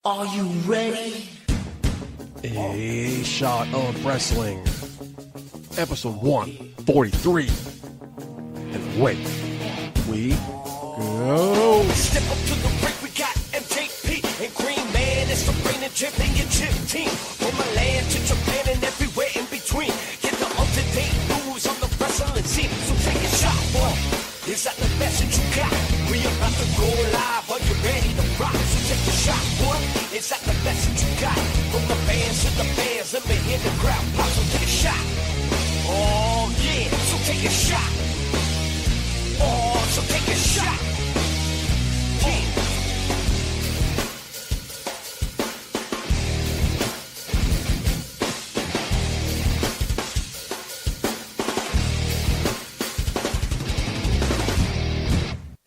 Are you ready? A Shot of Wrestling, episode 143. And away we go. Step up to the break, we got MJP and Green Man. It's the rain and drip and your chip team. From Milan to Japan and everywhere in between. Get the up-to-date news on the wrestling scene. So take a shot, boy. Is that the message you got? We about to go live. Are you ready to rock? So take a shot, boy. Is that the message you got? From the bands to the fans, let me hear the crowd pop. So take a shot. Oh yeah, so take a shot. Oh, so take a shot. Yeah.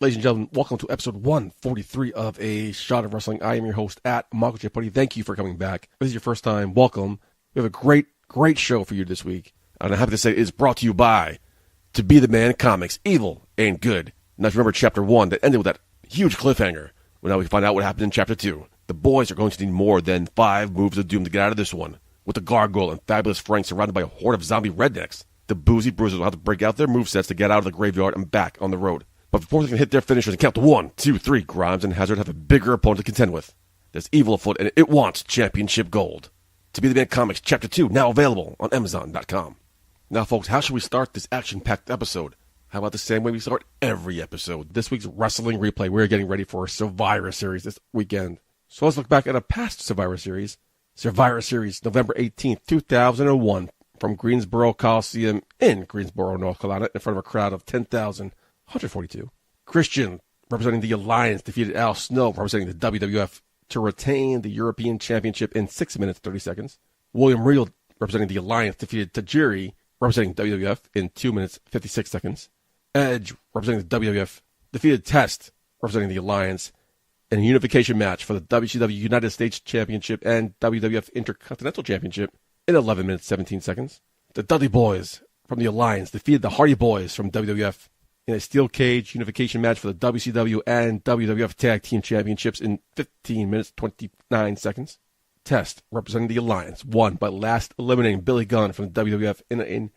Ladies and gentlemen, welcome to episode 143 of A Shot of Wrestling. I am your host at Michael J. Putty. Thank you for coming back. If this is your first time, welcome. We have a great show for you this week. And I'm happy to say it is brought to you by To Be the Man Comics, Evil and Good. Now, if you remember chapter 1 that ended with that huge cliffhanger, well, now we can find out what happened in chapter 2. The boys are going to need more than 5 moves of doom to get out of this one. With the Gargoyle and Fabulous Frank surrounded by a horde of zombie rednecks, the Boozy Bruisers will have to break out their movesets to get out of the graveyard and back on the road. But before they can hit their finishers and count to 1, 2, 3, Grimes and Hazard have a bigger opponent to contend with. There's evil afoot, and it wants championship gold. To Be the Man Comics Chapter 2, now available on Amazon.com. Now, folks, how should we start this action-packed episode? How about the same way we start every episode? This week's wrestling replay, we're getting ready for Survivor Series this weekend. So let's look back at a past Survivor Series. Survivor Series, November 18th, 2001, from Greensboro Coliseum in Greensboro, North Carolina, in front of a crowd of 10,142. Christian, representing the Alliance, defeated Al Snow, representing the WWF, to retain the European Championship in 6 minutes, 30 seconds. William Regal, representing the Alliance, defeated Tajiri, representing WWF, in 2 minutes, 56 seconds. Edge, representing the WWF, defeated Test, representing the Alliance, in a unification match for the WCW United States Championship and WWF Intercontinental Championship in 11 minutes, 17 seconds. The Dudley Boys from the Alliance defeated the Hardy Boys from WWF in a steel cage unification match for the WCW and WWF Tag Team Championships in 15 minutes, 29 seconds. Test, representing the Alliance, won by last eliminating Billy Gunn from the WWF in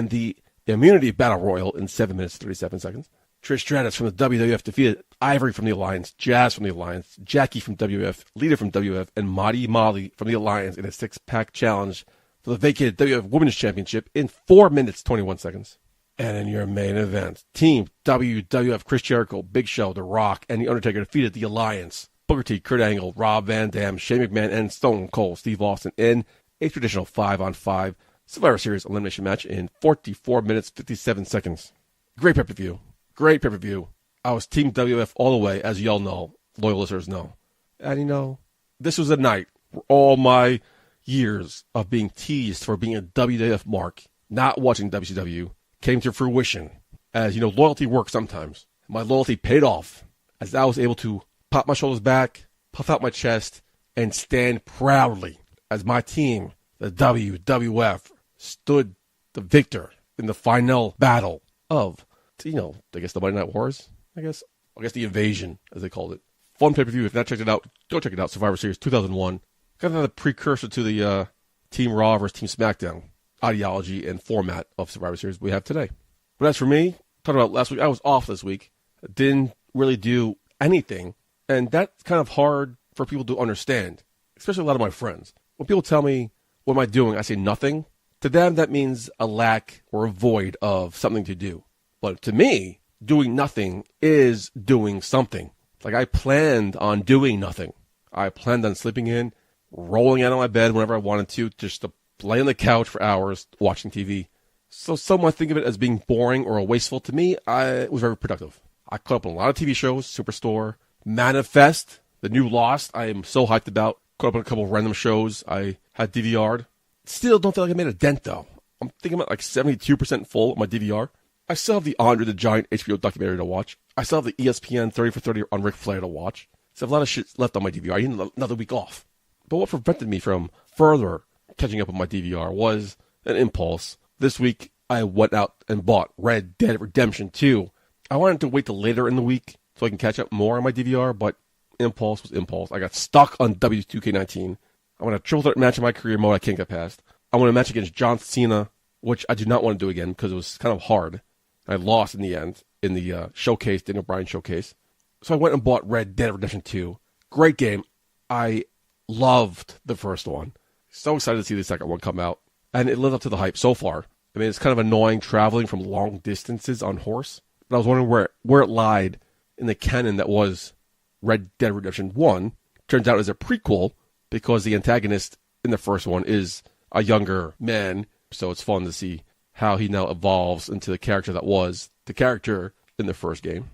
the Immunity Battle Royal in 7 minutes, 37 seconds. Trish Stratus from the WWF defeated Ivory from the Alliance, Jazz from the Alliance, Jackie from WWF, Lita from WWF, and Marty Molly from the Alliance in a 6-pack challenge for the vacated WWF Women's Championship in 4 minutes, 21 seconds. And in your main event, Team WWF Chris Jericho, Big Show, The Rock, and The Undertaker defeated the Alliance, Booker T, Kurt Angle, Rob Van Dam, Shane McMahon, and Stone Cold Steve Austin in a traditional 5-on-5 Survivor Series elimination match in 44 minutes, 57 seconds. Great pay-per-view. Great pay-per-view. I was Team WWF all the way, as y'all know, loyal listeners know. And you know, this was a night where all my years of being teased for being a WWF mark, not watching WCW, came to fruition. As you know, loyalty works sometimes. My loyalty paid off as I was able to pop my shoulders back, puff out my chest, and stand proudly as my team, the WWF, stood the victor in the final battle of, you know, I guess the Monday Night Wars, I guess the invasion, as they called it. Fun pay-per-view. If you've not checked it out, go check it out. Survivor Series 2001. Kind of the precursor to the Team Raw versus Team SmackDown ideology and format of Survivor Series we have today. But as for me, talking about last week, I was off this week. I didn't really do anything. And that's kind of hard for people to understand, especially a lot of my friends. When people tell me, what am I doing? I say nothing. To them, that means a lack or a void of something to do. But to me, doing nothing is doing something. Like I planned on doing nothing. I planned on sleeping in, rolling out of my bed whenever I wanted to, just to lay on the couch for hours watching TV. So some might think of it as being boring or wasteful. To me, it was very productive. I caught up on a lot of TV shows, Superstore, Manifest, the new Lost, I am so hyped about. Caught up on a couple of random shows I had DVR'd. Still don't feel like I made a dent, though. I'm thinking about like 72% full of my DVR. I still have the Andre the Giant HBO documentary to watch. I still have the ESPN 30 for 30 on Ric Flair to watch. So I have a lot of shit left on my DVR. I need another week off. But what prevented me from further catching up on my DVR was an impulse. This week, I went out and bought Red Dead Redemption 2. I wanted to wait till later in the week so I can catch up more on my DVR, but impulse was impulse. I got stuck on W2K19. I want a triple threat match in my career mode I can't get past. I want a match against John Cena, which I do not want to do again because it was kind of hard. I lost in the end in the showcase, Daniel Bryan showcase. So I went and bought Red Dead Redemption 2. Great game. I loved the first one. So excited to see the second one come out. And it lived up to the hype so far. I mean, it's kind of annoying traveling from long distances on horse. But I was wondering where it lied in the canon that was Red Dead Redemption 1. Turns out it's a prequel because the antagonist in the first one is a younger man. So it's fun to see how he now evolves into the character that was the character in the first game.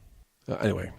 Anyway,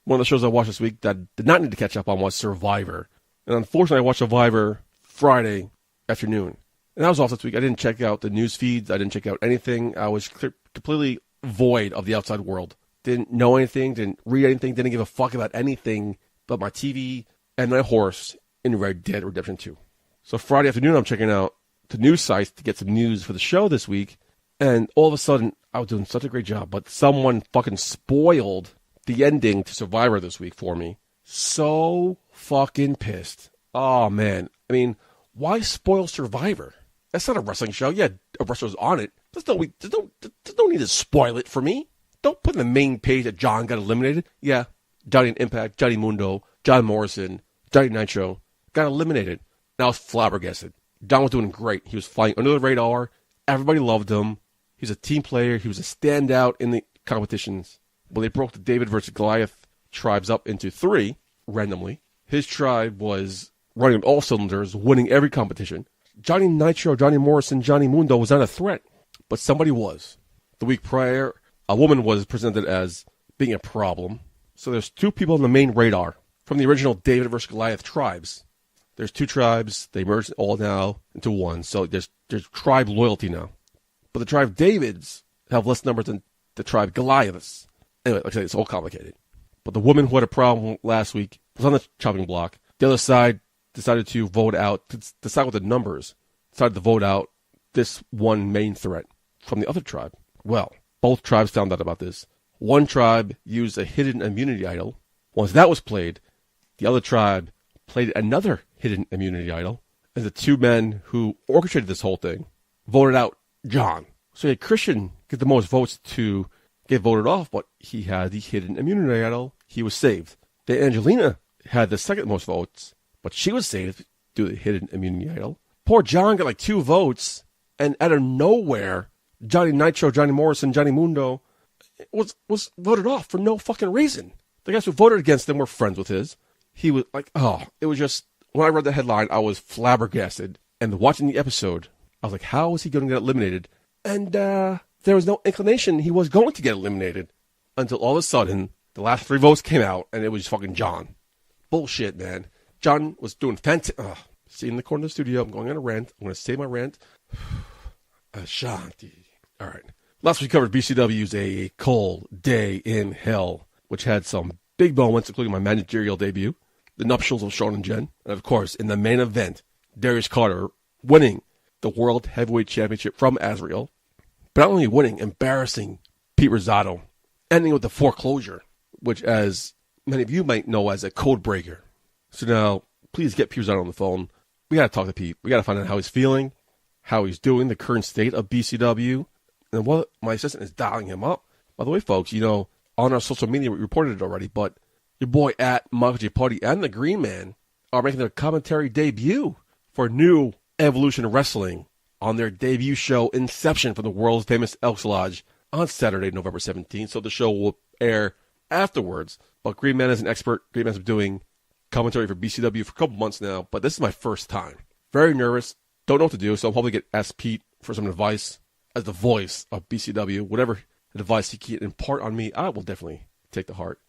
one of the shows I watched this week that I did not need to catch up on was Survivor. And unfortunately, I watched Survivor Friday afternoon. And I was off this week. I didn't check out the news feeds. I didn't check out anything. I was completely void of the outside world. Didn't know anything, didn't read anything, didn't give a fuck about anything but my TV and my horse in Red Dead Redemption 2. So Friday afternoon, I'm checking out the news sites to get some news for the show this week. And all of a sudden, I was doing such a great job, but someone fucking spoiled the ending to Survivor this week for me. So fucking pissed. Oh, man. I mean, why spoil Survivor? That's not a wrestling show. Yeah, a wrestler's on it. There's no need to spoil it for me. Don't put in the main page that John got eliminated. Yeah, Johnny Impact, Johnny Mundo, John Morrison, Johnny Nitro got eliminated. And I was flabbergasted. John was doing great. He was flying under the radar. Everybody loved him. He was a team player. He was a standout in the competitions. When they broke the David versus Goliath tribes up into 3 randomly, his tribe was running on all cylinders, winning every competition. Johnny Nitro, Johnny Morrison, Johnny Mundo was not a threat, but somebody was. The week prior, a woman was presented as being a problem. So there's 2 people on the main radar from the original David versus Goliath tribes. There's 2 tribes. They merged all now into 1. So there's tribe loyalty now. But the tribe Davids have less numbers than the tribe Goliaths. Anyway, like I say, it's all complicated. But the woman who had a problem last week was on the chopping block. The other side decided to vote out, to decide with the numbers, decided to vote out this one main threat from the other tribe. Well, both tribes found out about this. One tribe used a hidden immunity idol. Once that was played, the other tribe played another hidden immunity idol. And the 2 men who orchestrated this whole thing voted out John. So Christian get the most votes to get voted off, but he had the hidden immunity idol. He was saved. Then Angelina had the second most votes, but she was saved due to the hidden immunity idol. Poor John got like 2 votes, and out of nowhere, Johnny Nitro, Johnny Morrison, Johnny Mundo was voted off for no fucking reason. The guys who voted against him were friends with his. He was like, it was just, when I read the headline, I was flabbergasted. And watching the episode, I was like, how is he going to get eliminated? And there was no inclination he was going to get eliminated until all of a sudden, the last 3 votes came out, and it was fucking John. Bullshit, man. John was doing fantastic. See, in the corner of the studio, I'm going on a rant. I'm going to say my rant. Ashanti. All right. Last week we covered BCW's A Cold Day in Hell, which had some big moments, including my managerial debut, the nuptials of Sean and Jen, and of course, in the main event, Darius Carter winning the World Heavyweight Championship from Azrael, but not only winning, embarrassing Pete Rosado, ending with the foreclosure, which, as many of you might know, as a code breaker. So now, please get Pete Rosado on the phone. We got to talk to Pete. We got to find out how he's feeling, how he's doing, the current state of BCW, and what my assistant is dialing him up. By the way, folks, on our social media, we reported it already, but your boy at Michael J. Putty and the Green Man are making their commentary debut for New Evolution Wrestling on their debut show, Inception, from the world's famous Elks Lodge on Saturday, November 17th. So the show will air afterwards. But Green Man is an expert. Green Man's been doing commentary for BCW for a couple months now, but this is my first time. Very nervous. Don't know what to do, so I'll probably ask Pete for some advice as the voice of BCW. Whatever advice he can impart on me, I will definitely take to heart.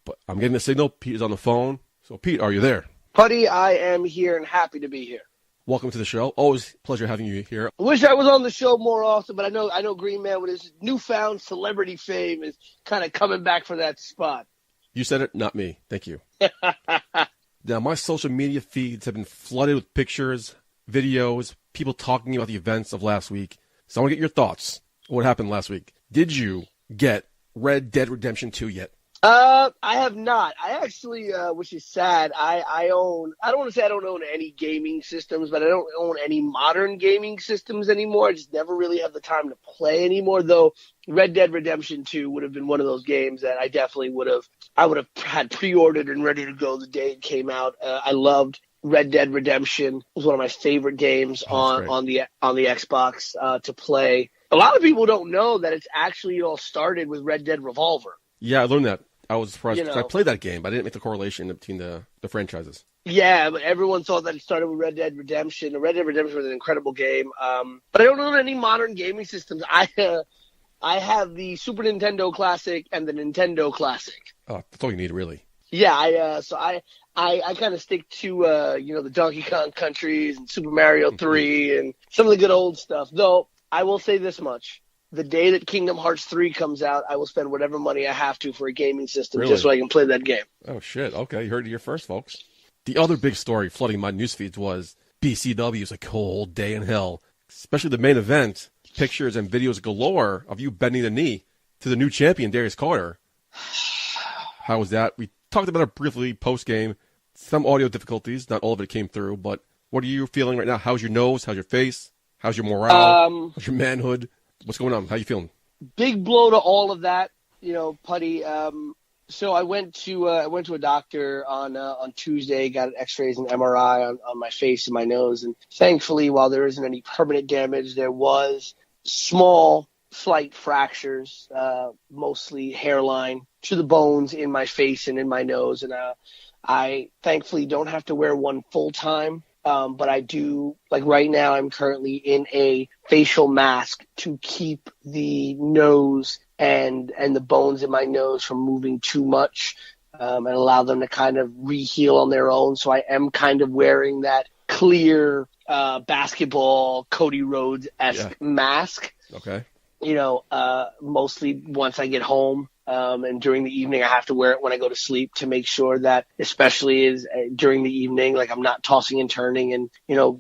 But I'm getting the signal. Pete is on the phone. So, Pete, are you there? Putty, I am here and happy to be here. Welcome to the show. Always a pleasure having you here. I wish I was on the show more often, but I know Green Man with his newfound celebrity fame is kind of coming back for that spot. You said it, not me. Thank you. Now, my social media feeds have been flooded with pictures, videos, people talking about the events of last week. So I want to get your thoughts on what happened last week. Did you get Red Dead Redemption 2 yet? I have not. I actually, which is sad. I own. I don't want to say I don't own any gaming systems, but I don't own any modern gaming systems anymore. I just never really have the time to play anymore. Though Red Dead Redemption 2 would have been one of those games that I definitely would have. I would have had pre-ordered and ready to go the day it came out. I loved Red Dead Redemption. It was one of my favorite games on the Xbox to play. A lot of people don't know that it's actually all started with Red Dead Revolver. Yeah, I learned that. I was surprised because I played that game, but I didn't make the correlation between the franchises. Yeah, but everyone thought that it started with Red Dead Redemption. Red Dead Redemption was an incredible game. But I don't own any modern gaming systems. I have the Super Nintendo Classic and the Nintendo Classic. Oh, that's all you need, really. Yeah, I kind of stick to the Donkey Kong Countries and Super Mario 3 and some of the good old stuff. Though I will say this much. The day that Kingdom Hearts 3 comes out, I will spend whatever money I have to for a gaming system just so I can play that game. Oh, shit. Okay, you heard it here first, folks. The other big story flooding my newsfeeds was BCW's a cold day in hell, especially the main event. Pictures and videos galore of you bending the knee to the new champion, Darius Carter. How was that? We talked about it briefly post-game. Some audio difficulties. Not all of it came through, but what are you feeling right now? How's your nose? How's your face? How's your morale? How's your manhood? What's going on? How you feeling? Big blow to all of that, Putty. So I went to a doctor on Tuesday, got X-rays and MRI on my face and my nose, and thankfully, while there isn't any permanent damage, there was small, slight fractures, mostly hairline to the bones in my face and in my nose, and I thankfully don't have to wear one full time. But I do, like right now, I'm currently in a facial mask to keep the nose and the bones in my nose from moving too much and allow them to kind of re-heal on their own. So I am kind of wearing that clear basketball Cody Rhodes-esque mask. Okay. Mostly once I get home. And during the evening, I have to wear it when I go to sleep to make sure that, especially during the evening, like I'm not tossing and turning and,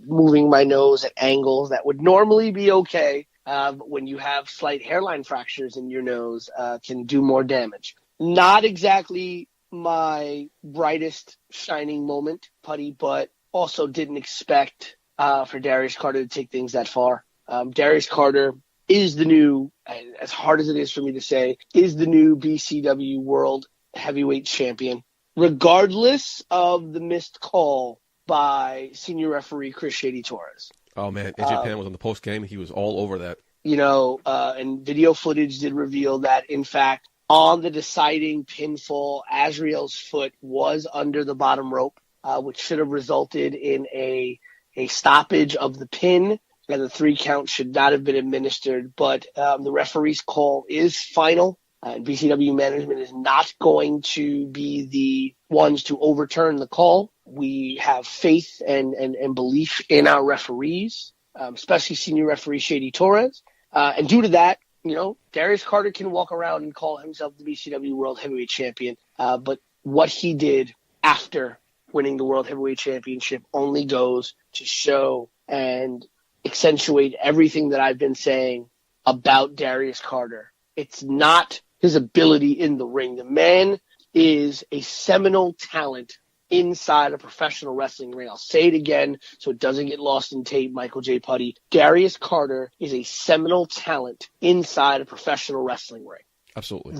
moving my nose at angles that would normally be okay. But when you have slight hairline fractures in your nose, can do more damage. Not exactly my brightest shining moment, Putty, but also didn't expect for Darius Carter to take things that far. Darius Carter is the new, as hard as it is for me to say, is the new BCW World Heavyweight Champion, regardless of the missed call by senior referee Chris Shady Torres. Oh, man. AJ Penn was on the post game. He was all over that. And video footage did reveal that, in fact, on the deciding pinfall, Azrael's foot was under the bottom rope, which should have resulted in a stoppage of the pin. And the 3 count should not have been administered, but the referee's call is final. BCW management is not going to be the ones to overturn the call. We have faith and belief in our referees, especially senior referee Shady Torres. And due to that, Darius Carter can walk around and call himself the BCW World Heavyweight Champion. But what he did after winning the World Heavyweight Championship only goes to show and accentuate everything that I've been saying about Darius Carter. It's not his ability in the ring. The man is a seminal talent inside a professional wrestling ring. I'll say it again so it doesn't get lost in tape, Michael J. Putty. Darius Carter is a seminal talent inside a professional wrestling ring. Absolutely.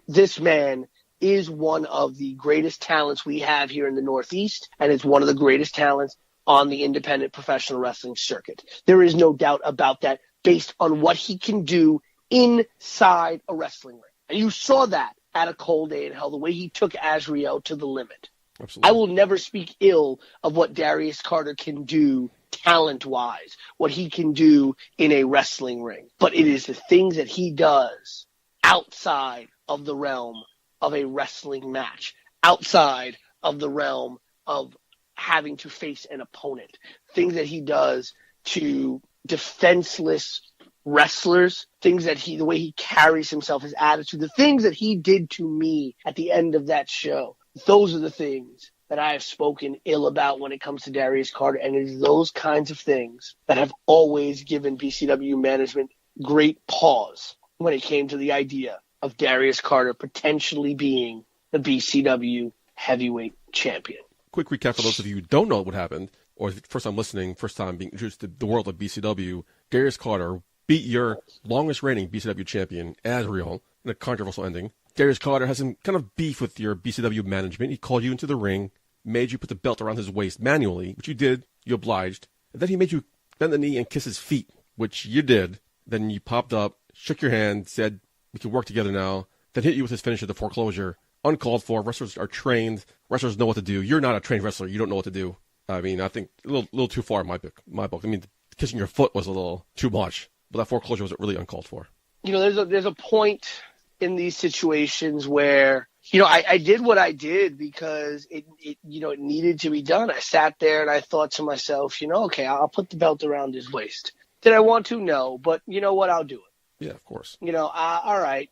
This man is one of the greatest talents we have here in the Northeast, and it's one of the greatest talents on the independent professional wrestling circuit. There is no doubt about that based on what he can do inside a wrestling ring. And you saw that at a cold day in hell, the way he took Azrael to the limit. Absolutely. I will never speak ill of what Darius Carter can do talent-wise, what he can do in a wrestling ring. But it is the things that he does outside of the realm of a wrestling match, outside of the realm of having to face an opponent, things that he does to defenseless wrestlers, things that the way he carries himself, his attitude, the things that he did to me at the end of that show. Those are the things that I have spoken ill about when it comes to Darius Carter, and it is those kinds of things that have always given BCW management great pause when it came to the idea of Darius Carter potentially being the BCW heavyweight champion. Quick recap for those of you who don't know what happened, or first time listening, first time being introduced to the world of BCW. Darius Carter beat your longest reigning BCW champion, Azrael, in a controversial ending. Darius Carter has some kind of beef with your BCW management. He called you into the ring, made you put the belt around his waist manually, which you did, you obliged. And then he made you bend the knee and kiss his feet, which you did. Then you popped up, shook your hand, said, we can work together now. Then hit you with his finisher, the foreclosure. Uncalled for. Wrestlers are trained. Wrestlers know what to do. You're not a trained wrestler. You don't know what to do. I mean, I think a little too far in my book. I mean, kissing your foot was a little too much, but that foreclosure was really uncalled for. There's a point in these situations where, I did what I did because it needed to be done. I sat there and I thought to myself, okay, I'll put the belt around his waist. Did I want to? No, but you know what? I'll do it. Yeah, of course. All right,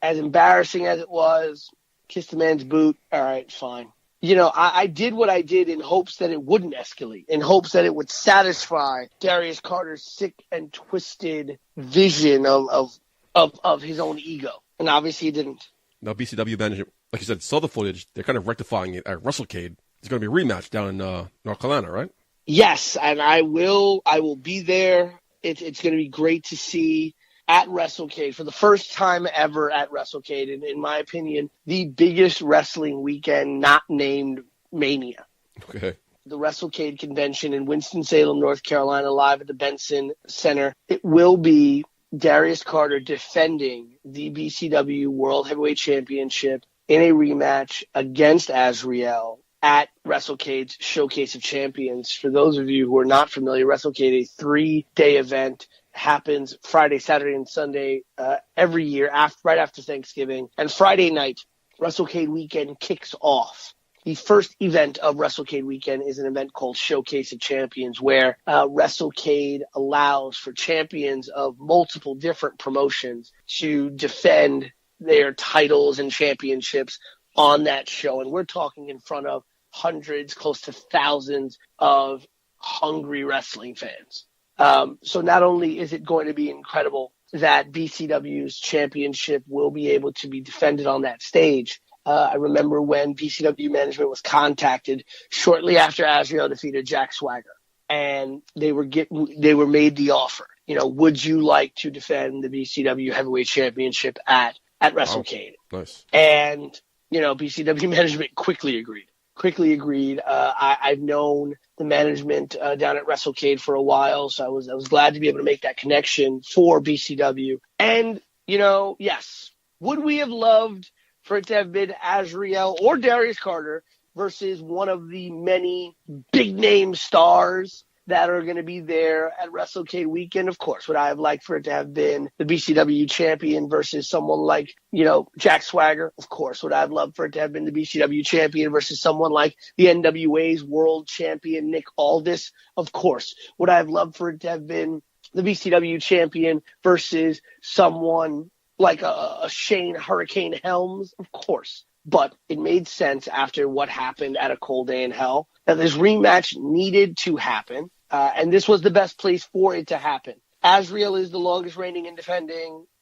as embarrassing as it was, kiss the man's boot. All right, fine. I did what I did in hopes that it wouldn't escalate, in hopes that it would satisfy Darius Carter's sick and twisted vision of his own ego. And obviously it didn't. Now, BCW management, like you said, saw the footage. They're kind of rectifying it at WrestleCade. There's going to be a rematch down in North Carolina, right? Yes, and I will be there. It's going to be great to see at WrestleCade for the first time ever at WrestleCade, and in my opinion, the biggest wrestling weekend not named Mania. Okay. The WrestleCade convention in Winston-Salem, North Carolina, live at the Benson Center. It will be Darius Carter defending the BCW World Heavyweight Championship in a rematch against Azrael at WrestleCade's Showcase of Champions. For those of you who are not familiar, WrestleCade, a 3-day event, happens Friday, Saturday, and Sunday every year, right after Thanksgiving. And Friday night, WrestleCade weekend kicks off. The first event of WrestleCade weekend is an event called Showcase of Champions, where WrestleCade allows for champions of multiple different promotions to defend their titles and championships on that show. And we're talking in front of hundreds, close to thousands of hungry wrestling fans. So not only is it going to be incredible that BCW's championship will be able to be defended on that stage. I remember when BCW management was contacted shortly after Azrael defeated Jack Swagger, and they were made the offer. Would you like to defend the BCW Heavyweight Championship at WrestleCade? Wow. Nice. And BCW management quickly agreed. I've known the management down at WrestleCade for a while, so I was glad to be able to make that connection for BCW. And, yes, would we have loved for it to have been Azrael or Darius Carter versus one of the many big-name stars that are going to be there at WrestleCade weekend? Of course. Would I have liked for it to have been the BCW champion versus someone like, Jack Swagger? Of course. Would I have loved for it to have been the BCW champion versus someone like the NWA's world champion, Nick Aldis? Of course. Would I have loved for it to have been the BCW champion versus someone like a Shane Hurricane Helms? Of course. But it made sense after what happened at A Cold Day in Hell that this rematch needed to happen. And this was the best place for it to happen. Azrael is the longest reigning and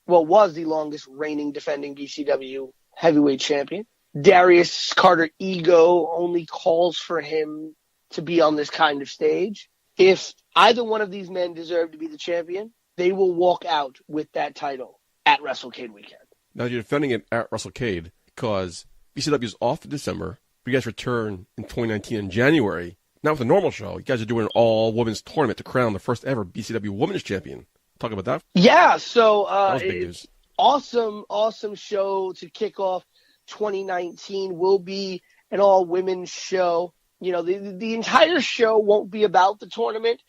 was the longest reigning defending BCW heavyweight champion. Darius Carter ego only calls for him to be on this kind of stage. If either one of these men deserve to be the champion, they will walk out with that title at WrestleCade weekend. Now you're defending it at WrestleCade because BCW is off in December. But you guys return in 2019 in January. Not with a normal show. You guys are doing an all-women's tournament to crown the first ever BCW Women's Champion. Talk about that. Yeah, so that was big news. Awesome show to kick off 2019. Will be an all-women's show. The entire show won't be about the tournament.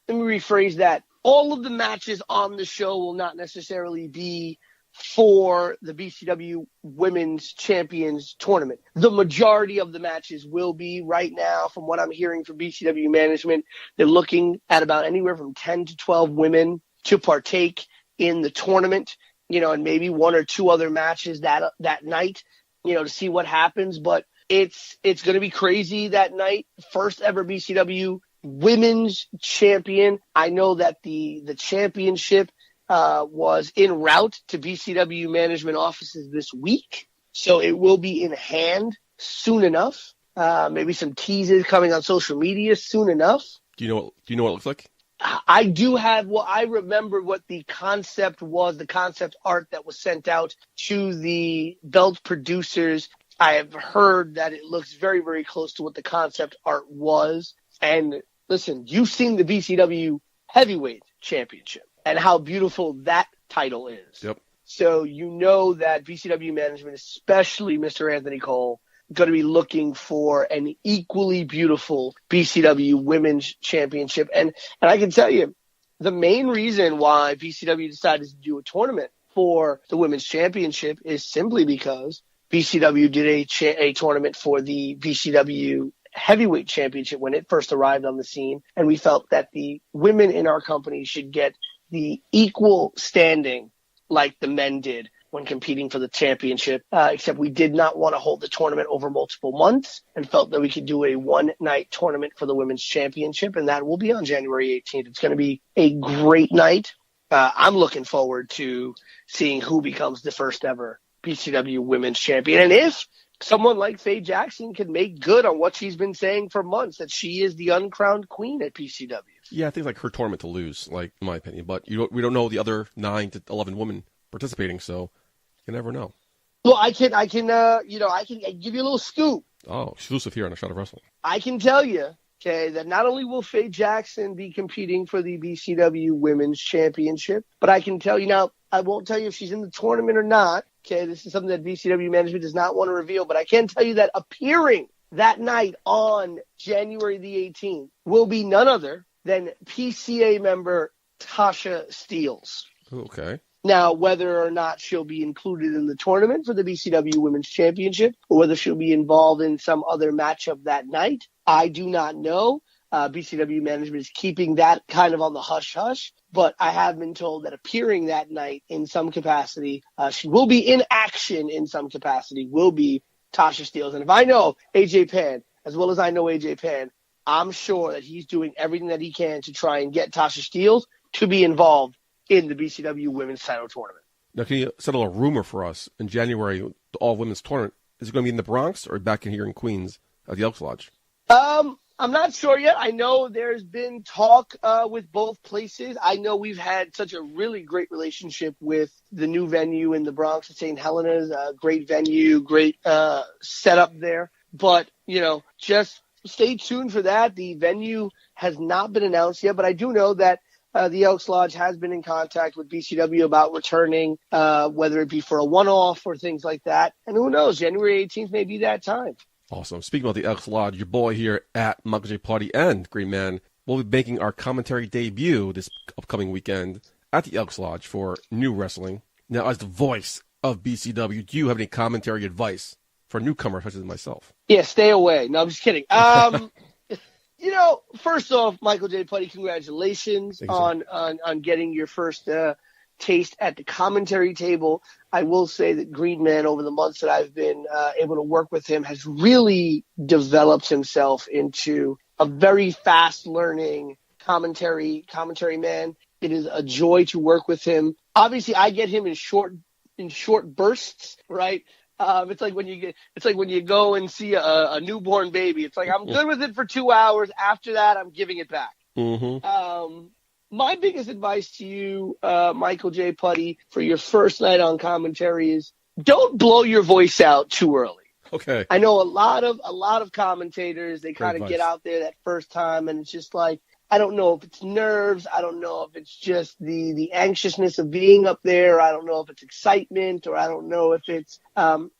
Let me rephrase that. All of the matches on the show will not necessarily be for the BCW Women's Champions Tournament. The majority of the matches will be right now, from what I'm hearing from BCW management, they're looking at about anywhere from 10 to 12 women to partake in the tournament, and maybe one or two other matches that night, to see what happens. But it's going to be crazy that night. First ever BCW Women's Champion. I know that the championship was en route to BCW management offices this week. So it will be in hand soon enough. Maybe some teases coming on social media soon enough. Do you know what it looks like? I do have, well, I remember what the concept was, the concept art that was sent out to the belt producers. I have heard that it looks very, very close to what the concept art was. And listen, you've seen the BCW Heavyweight Championship and how beautiful that title is. Yep. So you know that BCW management, especially Mr. Anthony Cole, going to be looking for an equally beautiful BCW Women's Championship. And I can tell you, the main reason why BCW decided to do a tournament for the Women's Championship is simply because BCW did a tournament for the BCW Heavyweight Championship when it first arrived on the scene. And we felt that the women in our company should get the equal standing like the men did when competing for the championship, except we did not want to hold the tournament over multiple months and felt that we could do a one-night tournament for the Women's Championship, and that will be on January 18th. It's going to be a great night. I'm looking forward to seeing who becomes the first ever BCW Women's Champion, and if someone like Faye Jackson can make good on what she's been saying for months, that she is the uncrowned queen at BCW. Yeah, I think like her tournament to lose, like in my opinion, but we don't know the other 9 to 11 women participating, so you never know. Well, I can give you a little scoop. Oh, exclusive here on A Shot of Wrestling. I can tell you, okay, that not only will Faye Jackson be competing for the BCW Women's Championship, but I can tell you now, I won't tell you if she's in the tournament or not. Okay, this is something that BCW management does not want to reveal, but I can tell you that appearing that night on January the 18th will be none other than PCA member Tasha Steeles. Okay. Now, whether or not she'll be included in the tournament for the BCW Women's Championship or whether she'll be involved in some other matchup that night, I do not know. BCW management is keeping that kind of on the hush-hush, but I have been told that appearing that night in some capacity, she will be in action in some capacity, will be Tasha Steeles. And if I know AJ Pan, as well as I know AJ Pan, I'm sure that he's doing everything that he can to try and get Tasha Steeles to be involved in the BCW Women's Title Tournament. Now, can you settle a rumor for us in January, the all-women's tournament? Is it going to be in the Bronx or back in here in Queens at the Elks Lodge? I'm not sure yet. I know there's been talk with both places. I know we've had such a really great relationship with the new venue in the Bronx at St. Helena's. Great venue, great setup there. But, just stay tuned for that. The venue has not been announced yet, but I do know that the Elks Lodge has been in contact with BCW about returning, whether it be for a one-off or things like that. And who knows, January 18th may be that time. Awesome. Speaking about the Elks Lodge, your boy here at Michael J. Party and Green Man will be making our commentary debut this upcoming weekend at the Elks Lodge for New Wrestling. Now, as the voice of BCW, do you have any commentary advice for newcomers such as myself? Yeah, stay away. No, I'm just kidding. First off, Michael J. Putty, congratulations on getting your first taste at the commentary table. I will say that Green Man, over the months that I've been able to work with him, has really developed himself into a very fast-learning commentary man. It is a joy to work with him. Obviously, I get him in short bursts, right? It's like when you go and see a newborn baby. It's like, I'm good with it for 2 hours. After that, I'm giving it back. Mm-hmm. My biggest advice to you, Michael J. Putty, for your first night on commentary is don't blow your voice out too early. Okay. I know a lot of commentators, they kind of get out there that first time and it's just like, I don't know if it's nerves. I don't know if it's just the anxiousness of being up there. I don't know if it's excitement, or I don't know if it's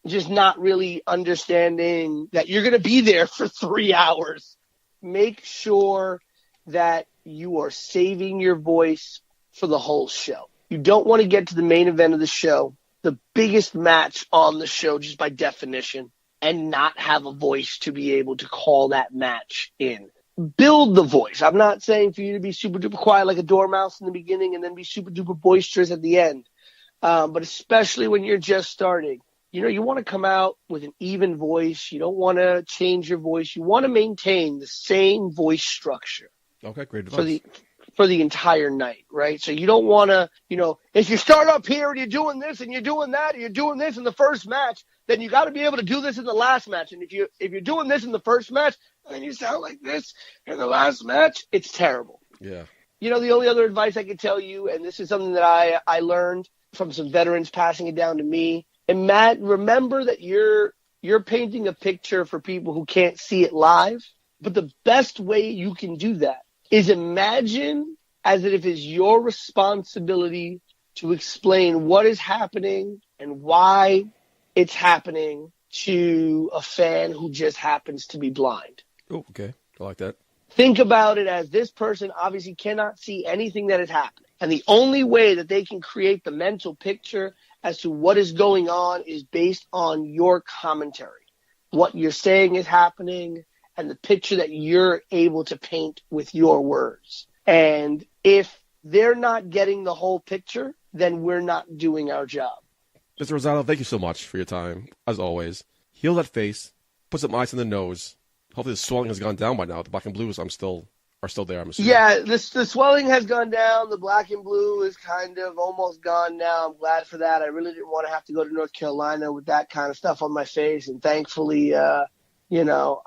just not really understanding that you're going to be there for 3 hours. Make sure that you are saving your voice for the whole show. You don't want to get to the main event of the show, the biggest match on the show just by definition, and not have a voice to be able to call that match in. Build the voice. I'm not saying for you to be super duper quiet like a dormouse in the beginning and then be super duper boisterous at the end. But especially when you're just starting, you want to come out with an even voice. You don't want to change your voice. You want to maintain the same voice structure. Okay, great advice. for the entire night, right? So you don't want to, if you start up here and you're doing this and you're doing that and you're doing this in the first match, then you got to be able to do this in the last match. And if you're doing this in the first match and then you sound like this in the last match, it's terrible. Yeah. The only other advice I could tell you, and this is something that I learned from some veterans passing it down to me, and Matt, remember that you're painting a picture for people who can't see it live, but the best way you can do that is imagine as if it's your responsibility to explain what is happening and why it's happening to a fan who just happens to be blind. Oh, okay. I like that. Think about it as this person obviously cannot see anything that is happening. And the only way that they can create the mental picture as to what is going on is based on your commentary. What you're saying is happening and the picture that you're able to paint with your words. And if they're not getting the whole picture, then we're not doing our job. Mr. Rosado, thank you so much for your time, as always. Heal that face, put some ice in the nose. Hopefully the swelling has gone down by now. The black and blues are still there, I'm assuming. Yeah, the swelling has gone down. The black and blue is kind of almost gone now. I'm glad for that. I really didn't want to have to go to North Carolina with that kind of stuff on my face. And thankfully, I'm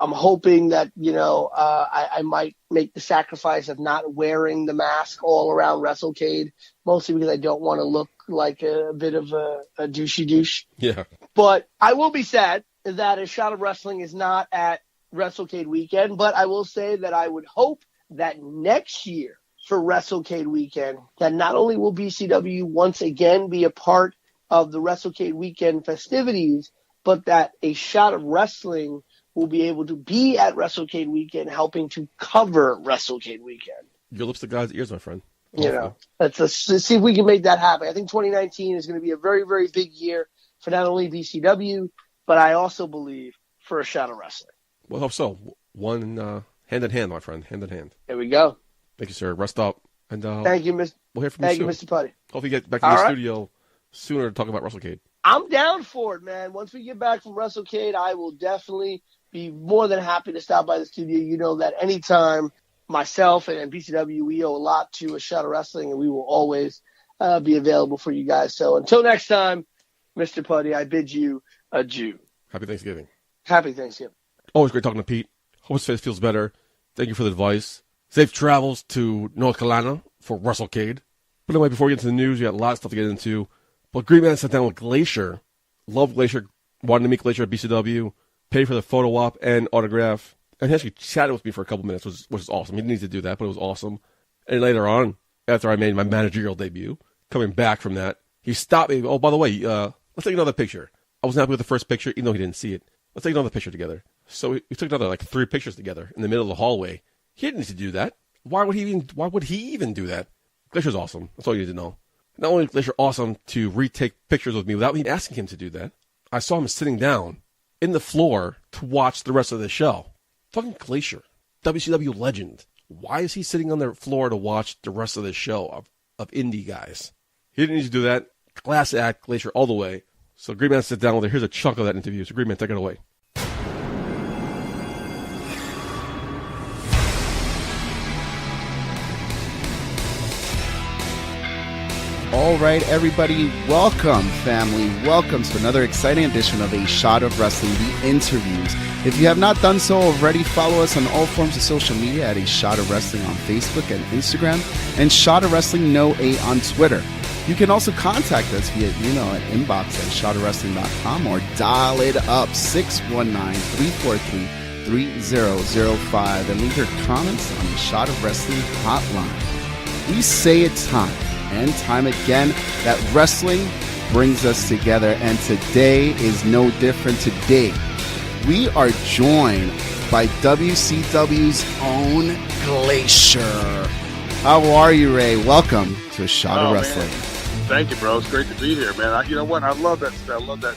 hoping that, I might make the sacrifice of not wearing the mask all around WrestleCade, mostly because I don't want to look like a bit of a douchey douche. Yeah. But I will be sad that A Shot of Wrestling is not at WrestleCade weekend, but I will say that I would hope that next year for WrestleCade weekend, that not only will BCW once again be a part of the WrestleCade weekend festivities, but that A Shot of Wrestling will be able to be at WrestleCade weekend, helping to cover WrestleCade weekend. Your lips to God's ears, my friend. Let's see if we can make that happen. I think 2019 is going to be a very, very big year for not only BCW, but I also believe for A Shot of Wrestling. Well, I hope so. One hand in hand, my friend. Hand in hand. There we go. Thank you, sir. Rest up. And thank you, Mr. We'll hear from you Thank soon. you, Mr. Putty. Hopefully you get back in the studio sooner to talk about WrestleCade. I'm down for it, man. Once we get back from WrestleCade, I will definitely be more than happy to stop by the studio. You know that anytime myself and BCW, we owe a lot to A Shot of Wrestling, and we will always be available for you guys. So until next time, Mr. Putty, I bid you adieu. Happy Thanksgiving. Happy Thanksgiving. Always great talking to Pete. Hope his face feels better. Thank you for the advice. Safe travels to North Carolina for WrestleCade. But anyway, before we get into the news, we got a lot of stuff to get into. But Green Man sat down with Glacier. Love Glacier. Wanted to meet Glacier at BCW. Paid for the photo op and autograph. And he actually chatted with me for a couple minutes, which is awesome. He didn't need to do that, but it was awesome. And later on, after I made my managerial debut, coming back from that, he stopped me. Oh, by the way, let's take another picture. I wasn't happy with the first picture, even though he didn't see it. Let's take another picture together. So we took another 3 pictures together in the middle of the hallway. He didn't need to do that. Why would he even do that? Glacier's awesome. That's all you need to know. Not only is Glacier awesome to retake pictures with me without me asking him to do that, I saw him sitting down in the floor to watch the rest of the show. Fucking Glacier, WCW legend. Why is he sitting on the floor to watch the rest of the show of indie guys? He didn't need to do that. Class act, Glacier all the way. So Green Man sit down with her. Here's a chunk of that interview. So Green Man, take it away. All right, everybody, welcome, family. Welcome to another exciting edition of A Shot of Wrestling, the interviews. If you have not done so already, follow us on all forms of social media at A Shot of Wrestling on Facebook and Instagram, and Shot of Wrestling No A on Twitter. You can also contact us via email at inbox@shotofwrestling.com or dial it up 619-343-3005 and leave your comments on the Shot of Wrestling hotline. We say it time and time again that wrestling brings us together, and today is no different. Today we are joined by WCW's own Glacier. How are you, Ray? Welcome to A Shot of Wrestling. Man. Thank you, bro. It's great to be here, man. You know what? I love that. I love that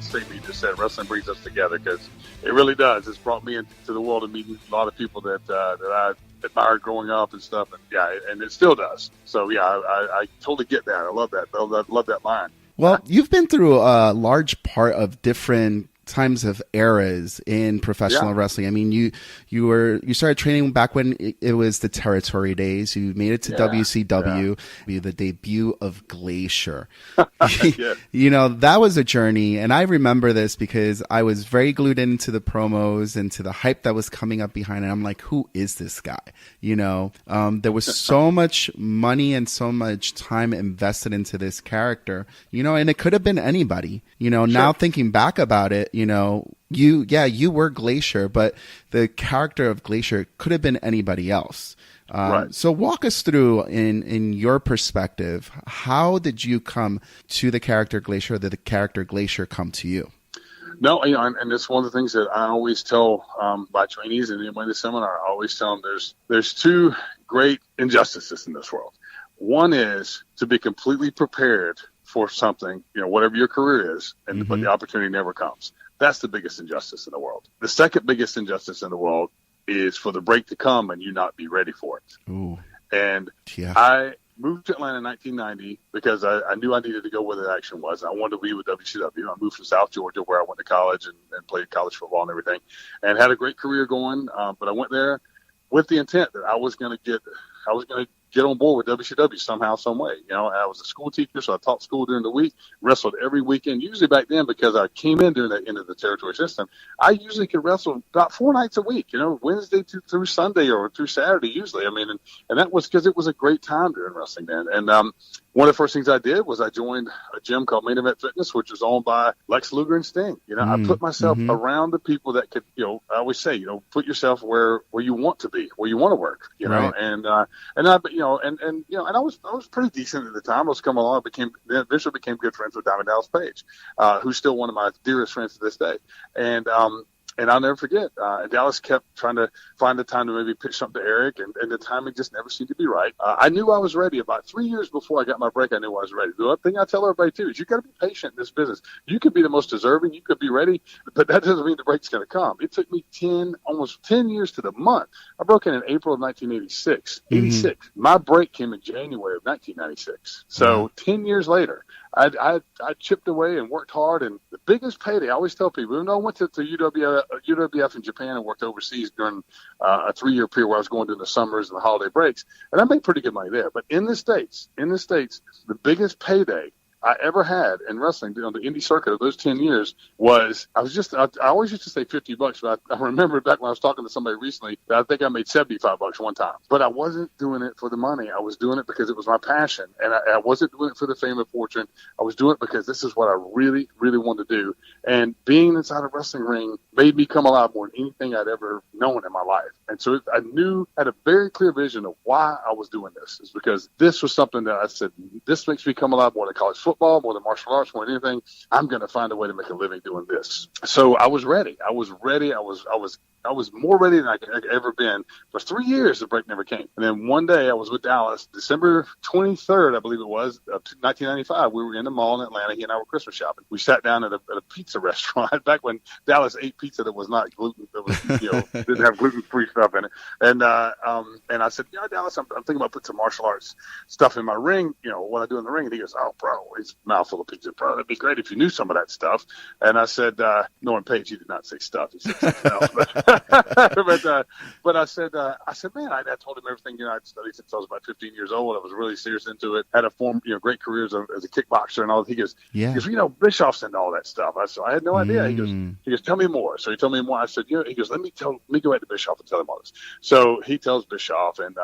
statement you just said. Wrestling brings us together, because it really does. It's brought me into the world of meeting a lot of people that I admired growing up and stuff, and and it still does. So I totally get that. I love that. I love that line. Well, you've been through a large part of different times of eras in professional wrestling. I mean, you started training back when it was the territory days. You made it to WCW, the debut of Glacier. You know, that was a journey. And I remember this because I was very glued into the promos and to the hype that was coming up behind it. I'm like, who is this guy? You know, there was so much money and so much time invested into this character, you know, and it could have been anybody, you know. Now thinking back about it, you know, you were Glacier, but the character of Glacier could have been anybody else. Right. So walk us through in your perspective, how did you come to the character Glacier, or did the character Glacier come to you? No, you know, and it's one of the things that I always tell my trainees and anybody in the seminar. I always tell them there's two great injustices in this world. One is to be completely prepared for something, you know, whatever your career is, and but the opportunity never comes. That's the biggest injustice in the world. The second biggest injustice in the world is for the break to come and you not be ready for it. Ooh. And I moved to Atlanta in 1990 because I knew I needed to go where the action was. I wanted to be with WCW. I moved from South Georgia, where I went to college and played college football and everything, and had a great career going. But I went there with the intent that I was going to get on board with WCW somehow, some way. You know, I was a school teacher, so I taught school during the week, wrestled every weekend. Usually back then, because I came in during the end of the territory system, I usually could wrestle about 4 nights a week, you know, Wednesday through Sunday or through Saturday usually. I mean, and that was because it was a great time during wrestling then. And one of the first things I did was I joined a gym called Main Event Fitness, which was owned by Lex Luger and Sting. You know, I put myself around the people that could, you know, I always say, you know, put yourself where you want to be, where you want to work, you know, and I, you know, and you know, and I was pretty decent at the time. I was coming along, eventually became good friends with Diamond Dallas Page, who's still one of my dearest friends to this day. And I'll never forget, Dallas kept trying to find the time to maybe pitch something to Eric, and the timing just never seemed to be right. I knew I was ready. About 3 years before I got my break, I knew I was ready. The other thing I tell everybody, too, is you got to be patient in this business. You could be the most deserving, you could be ready, but that doesn't mean the break's going to come. It took me almost 10 years to the month. I broke in April of 1986. 86. My break came in January of 1996. So 10 years later, I chipped away and worked hard, and the biggest payday, I always tell people, even though I went to UWF in Japan and worked overseas during a 3-year period where I was going during the summers and the holiday breaks, and I made pretty good money there. But in the States, the biggest payday I ever had in wrestling on the indie circuit of those 10 years was, I always used to say $50, but I remember back when I was talking to somebody recently that I think I made $75 one time. But I wasn't doing it for the money. I was doing it because it was my passion. And I wasn't doing it for the fame and fortune. I was doing it because this is what I really, really wanted to do. And being inside a wrestling ring made me come alive more than anything I'd ever known in my life. And so I had a very clear vision of why I was doing this. Is because this was something that I said, this makes me come alive more than college football, more than martial arts, more than anything. I'm going to find a way to make a living doing this. So I was ready. I was more ready than I could ever been. For 3 years, the break never came. And then one day I was with Dallas, December 23rd, I believe it was, 1995. We were in the mall in Atlanta. He and I were Christmas shopping. We sat down at a pizza restaurant back when Dallas ate pizza that was not gluten, that was, you know, didn't have gluten-free stuff in it. And I said, yeah, Dallas, I'm thinking about putting some martial arts stuff in my ring, you know, what I do in the ring. And he goes, oh, bro, his mouthful of pizza, bro, that'd be great if you knew some of that stuff. And I said, Norman Page, he did not say stuff. He said something else. But I said, man, I told him everything. You know, I'd studied since I was about 15 years old. I was really serious into it. Had a great career as a kickboxer and all. He goes, you know, Bischoff's into all that stuff. I had no idea. He goes, tell me more. So he told me more. I said, you know, he goes, let me go back to Bischoff and tell him all this. So he tells Bischoff, and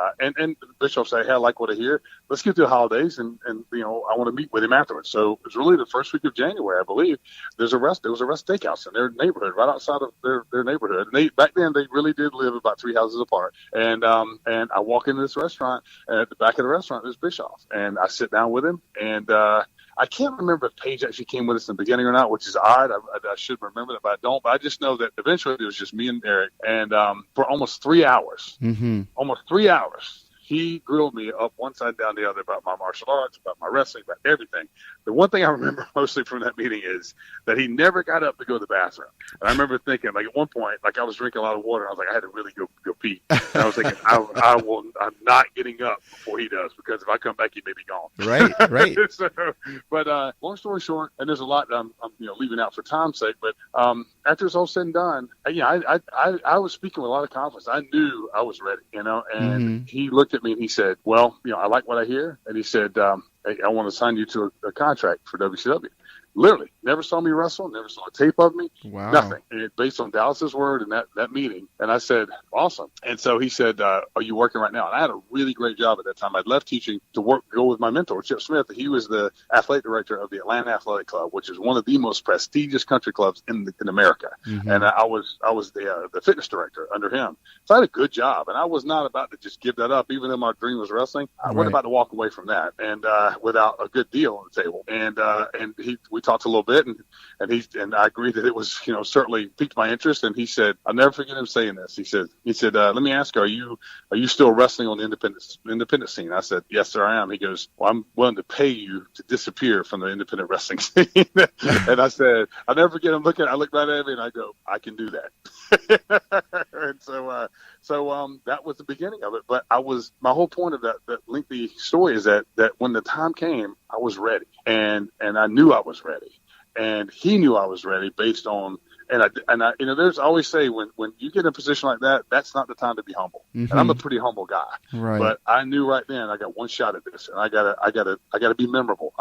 Bischoff say, hey, I like what I hear. Let's get through the holidays, and you know, I want to meet with him afterwards. So it was really the first week of January, I believe. There was a Rust Steakhouse in their neighborhood, right outside of their neighborhood. And back then they really did live about 3 houses apart. And I walk into this restaurant, and at the back of the restaurant there's Bischoff, and I sit down with him, and I can't remember if Paige actually came with us in the beginning or not, which is odd. I should remember that, but I don't. But I just know that eventually it was just me and Eric, and for almost 3 hours, he grilled me up one side down the other about my martial arts, about my wrestling, about everything. The one thing I remember mostly from that meeting is that he never got up to go to the bathroom. And I remember thinking, like, at one point, like, I was drinking a lot of water, and I was like, I had to really go pee. And I was thinking, I I'm not getting up before he does, because if I come back, he may be gone. Right. So, but long story short, and there's a lot that I'm leaving out for time's sake. But after it's all said and done, I was speaking with a lot of confidence. I knew I was ready, and he looked at me and he said, "Well, I like what I hear," and he said, "Hey, I want to sign you to a contract for WCW." Literally, never saw me wrestle, never saw a tape of me, nothing. And based on Dallas's word and that meeting. And I said, awesome. And so he said, are you working right now? And I had a really great job at that time. I'd left teaching to go with my mentor, Chip Smith. He was the athletic director of the Atlanta Athletic Club, which is one of the most prestigious country clubs in America. And I was the fitness director under him. So I had a good job, and I was not about to just give that up, even though my dream was wrestling. I wasn't about to walk away from that, and without a good deal on the table. And we talked a little bit, and I agreed that it was, certainly piqued my interest. And he said, I'll never forget him saying this. He said, let me ask you, are you still wrestling on the independent scene? I said, yes, sir, I am. He goes, well, I'm willing to pay you to disappear from the independent wrestling scene. And I said, I'll never forget him I looked right at me and I go, I can do that. And so that was the beginning of it. But my whole point of that lengthy story is that when the time came, I was ready, and I knew I was ready, and he knew I was ready based on, and I there's always say when you get in a position like that, that's not the time to be humble. And I'm a pretty humble guy, but I knew right then I got one shot at this, and I gotta be memorable.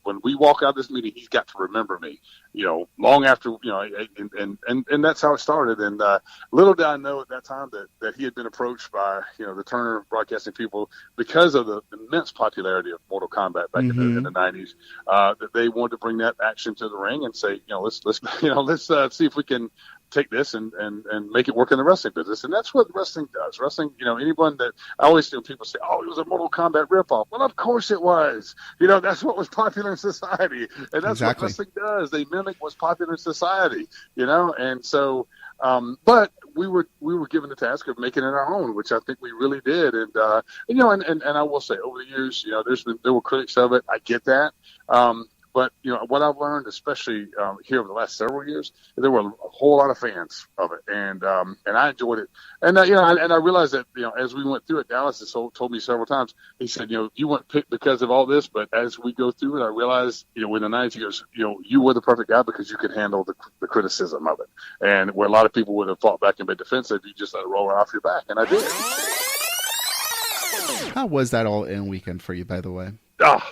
When we walk out of this meeting, he's got to remember me, long after, and that's how it started. And little did I know at that time that he had been approached by, the Turner Broadcasting people, because of the immense popularity of Mortal Kombat back in the 90s, that they wanted to bring that action to the ring and say, let's see if we can take this and make it work in the wrestling business. And that's what wrestling does. Wrestling, anyone that I always hear people say, oh, it was a Mortal Kombat ripoff. Well, of course it was. That's what was popular in society. And that's what wrestling does. They mimic what's popular in society, and so, but we were given the task of making it our own, which I think we really did. And, and I will say over the years, there were critics of it. I get that. But, what I've learned, especially here over the last several years, there were a whole lot of fans of it. And I enjoyed it. And, and I realized that, as we went through it, Dallas has told me several times, he said, you weren't picked because of all this. But as we go through it, I realized, in the 90s, he goes, you were the perfect guy because you could handle the criticism of it. And where a lot of people would have fought back and been defensive, you just let it roll off your back. And I did. How was that All-In weekend for you, by the way? Oh,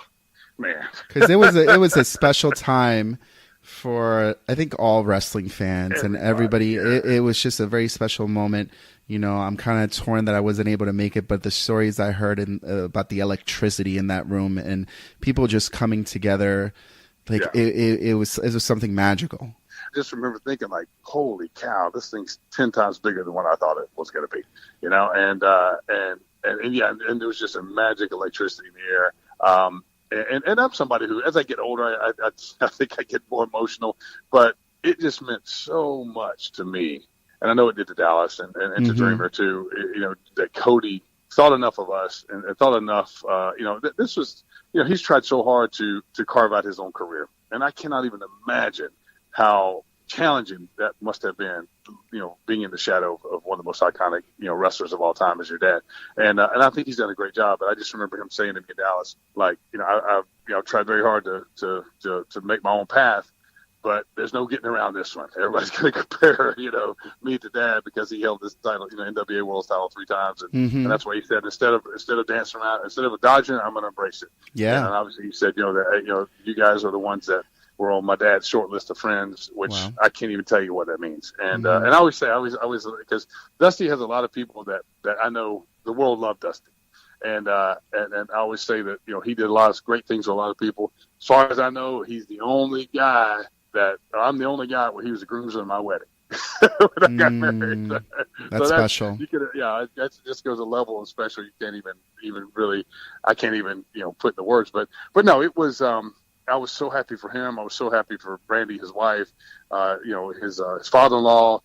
man. Because it was a special time for, I think, all wrestling fans and everybody. It was just a very special moment. I'm kind of torn that I wasn't able to make it, but the stories I heard about the electricity in that room and people just coming together, it was something magical. I just remember thinking, like, holy cow, this thing's 10 times bigger than what I thought it was going to be, and there was just a magic electricity in the air. And I'm somebody who, as I get older, I think I get more emotional, but it just meant so much to me. And I know it did to Dallas and to Dreamer too, that Cody thought enough of us and thought enough, that this was, he's tried so hard to carve out his own career. And I cannot even imagine how challenging that must have been, being in the shadow of one of the most iconic, wrestlers of all time as your dad. And I think he's done a great job. But I just remember him saying to me in Dallas, like, I've tried very hard to make my own path, but there's no getting around this one. Everybody's going to compare, me to Dad because he held this title, NWA World title 3 times. And that's why he said, instead of dancing around, instead of dodging, I'm going to embrace it. Yeah. And obviously he said, that, you guys are the ones that were on my dad's short list of friends, which I can't even tell you what that means. And and I always say, because Dusty has a lot of people that I know the world loved Dusty. And I always say that, he did a lot of great things with a lot of people. As far as I know, he's the only guy I'm the only guy where he was the groomsman of my wedding. When I got married. That's special. That just goes a level of special you can't even really, I can't even, put in the words. But no, it was, I was so happy for him. I was so happy for Brandy, his wife, his father-in-law,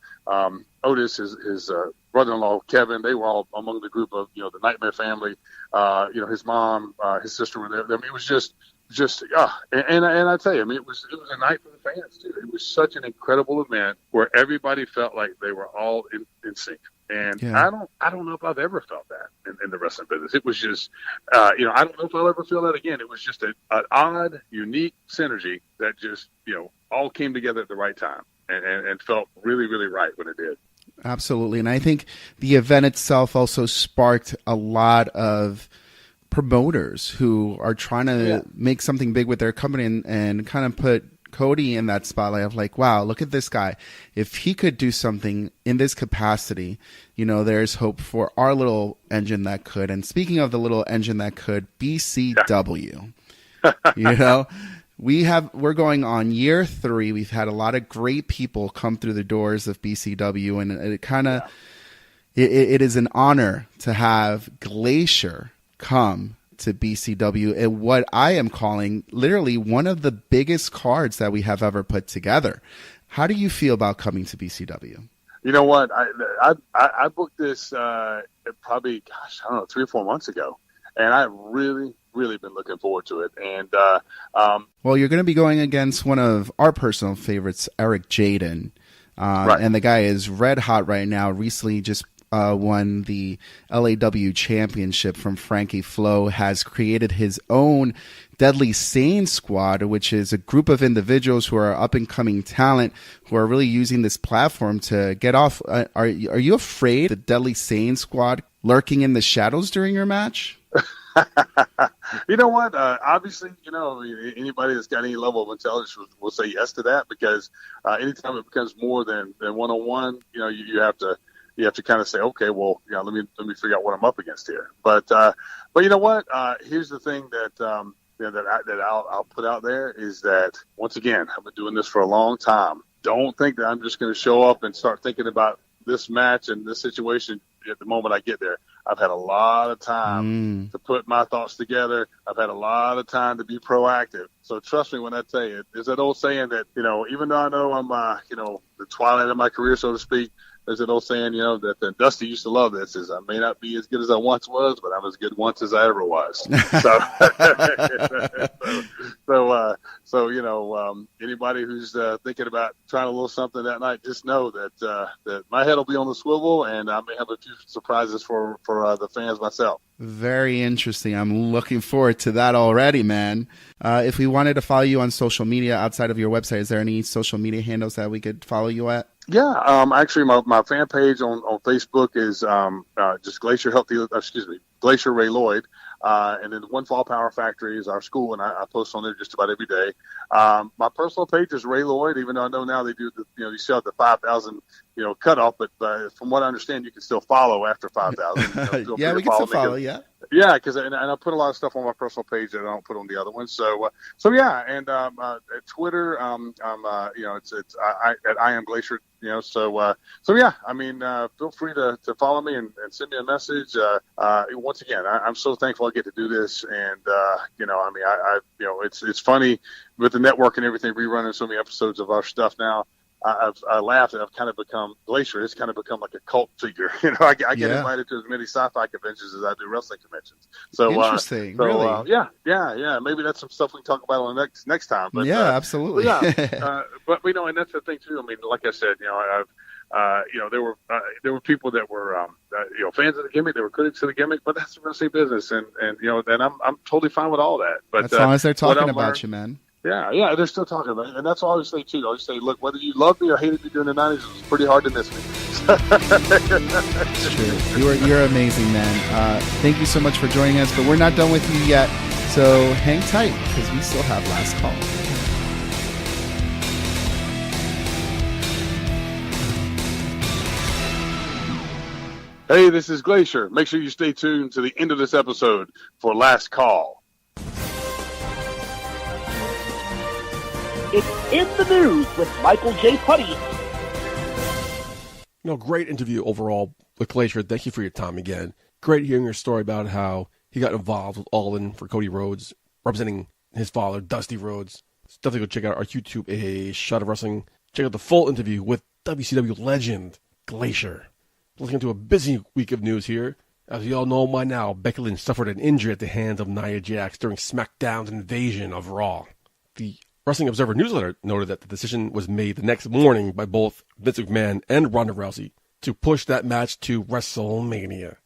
Otis, his brother-in-law, Kevin. They were all among the group of, the Nightmare family. His mom, his sister were there. I mean, it was just and I tell you, I mean, it was a night for the fans too. It was such an incredible event where everybody felt like they were all in sync. And Yeah. I don't know if I've ever felt that in the wrestling business. It was just, I don't know if I'll ever feel that again. It was just an odd, unique synergy that just, all came together at the right time and felt really, really right when it did. Absolutely. And I think the event itself also sparked a lot of promoters who are trying to make something big with their company and kind of put Cody in that spotlight of like, wow, look at this guy. If he could do something in this capacity, there's hope for our little engine that could. And speaking of the little engine that could, BCW, we're going on year 3. We've had a lot of great people come through the doors of BCW, and it kind of, it is an honor to have Glacier come to BCW and what I am calling literally one of the biggest cards that we have ever put together. How do you feel about coming to BCW? You know what? I booked this probably, 3 or 4 months ago, and I really been looking forward to it. And well, you're going to be going against one of our personal favorites, Eric Jaden, right. And the guy is red hot right now. Recently, just won the LAW championship from Frankie Flo, has created his own Deadly Sane Squad, which is a group of individuals who are up and coming talent who are really using this platform to get off. Are you afraid the Deadly Sane Squad lurking in the shadows during your match? You know what? Obviously, anybody that's got any level of intelligence will say yes to that, because anytime it becomes more than one-on-one, you have to kind of say, okay, well, let me figure out what I'm up against here. But you know what? Here's the thing that I'll put out there is that, once again, I've been doing this for a long time. Don't think that I'm just going to show up and start thinking about this match and this situation at the moment I get there. I've had a lot of time to put my thoughts together. I've had a lot of time to be proactive. So trust me when I tell you, there's that old saying that, even though I know I'm, the twilight of my career, so to speak, there's an old saying, that Dusty used to love this, is I may not be as good as I once was, but I'm as good once as I ever was. So anybody who's thinking about trying a little something that night, just know that my head will be on the swivel, and I may have a few surprises for the fans myself. Very interesting. I'm looking forward to that already, man. If we wanted to follow you on social media outside of your website, is there any social media handles that we could follow you at? Yeah, actually, my fan page on Facebook is just Glacier Ray Lloyd, and then One Fall Power Factory is our school, and I post on there just about every day. My personal page is Ray Lloyd, even though I know now they do you still have the 5,000 cutoff, but from what I understand, you can still follow after 5,000. Yeah, we can still follow. Yeah. Yeah, because and I put a lot of stuff on my personal page that I don't put on the other ones. So yeah, and at Twitter, it's at I am Glacier. So yeah, I mean, feel free to follow me and send me a message. Once again, I'm so thankful I get to do this, and it's funny with the network and everything, rerunning so many episodes of our stuff now. I laughed and I've kind of become Glacier. It's kind of become like a cult figure. I get invited to as many sci-fi conventions as I do wrestling conventions. So interesting, really. Yeah. Maybe that's some stuff we can talk about on the next time. But, absolutely. But and that's the thing too. I mean, like I said, there were people that were fans of the gimmick, they were critics of the gimmick, but that's the wrestling business, and I'm totally fine with all that. But as long as they're talking about you, man. Yeah, they're still talking about it. And that's what I always say, too. I always say, look, whether you loved me or hated me during the 90s, it was pretty hard to miss me. It's true. You're amazing, man. Thank you so much for joining us, but we're not done with you yet. So hang tight, because we still have last call. Hey, this is Glacier. Make sure you stay tuned to the end of this episode for Last Call. It's In the News with Michael J. Putty. Great interview overall with Glacier. Thank you for your time again. Great hearing your story about how he got involved with All In for Cody Rhodes, representing his father, Dusty Rhodes. So definitely go check out our YouTube, A Shot of Wrestling. Check out the full interview with WCW legend Glacier. Let's get into a busy week of news here. As we all know by now, Becky Lynch suffered an injury at the hands of Nia Jax during SmackDown's invasion of Raw. The Wrestling Observer newsletter noted that the decision was made the next morning by both Vince McMahon and Ronda Rousey to push that match to WrestleMania.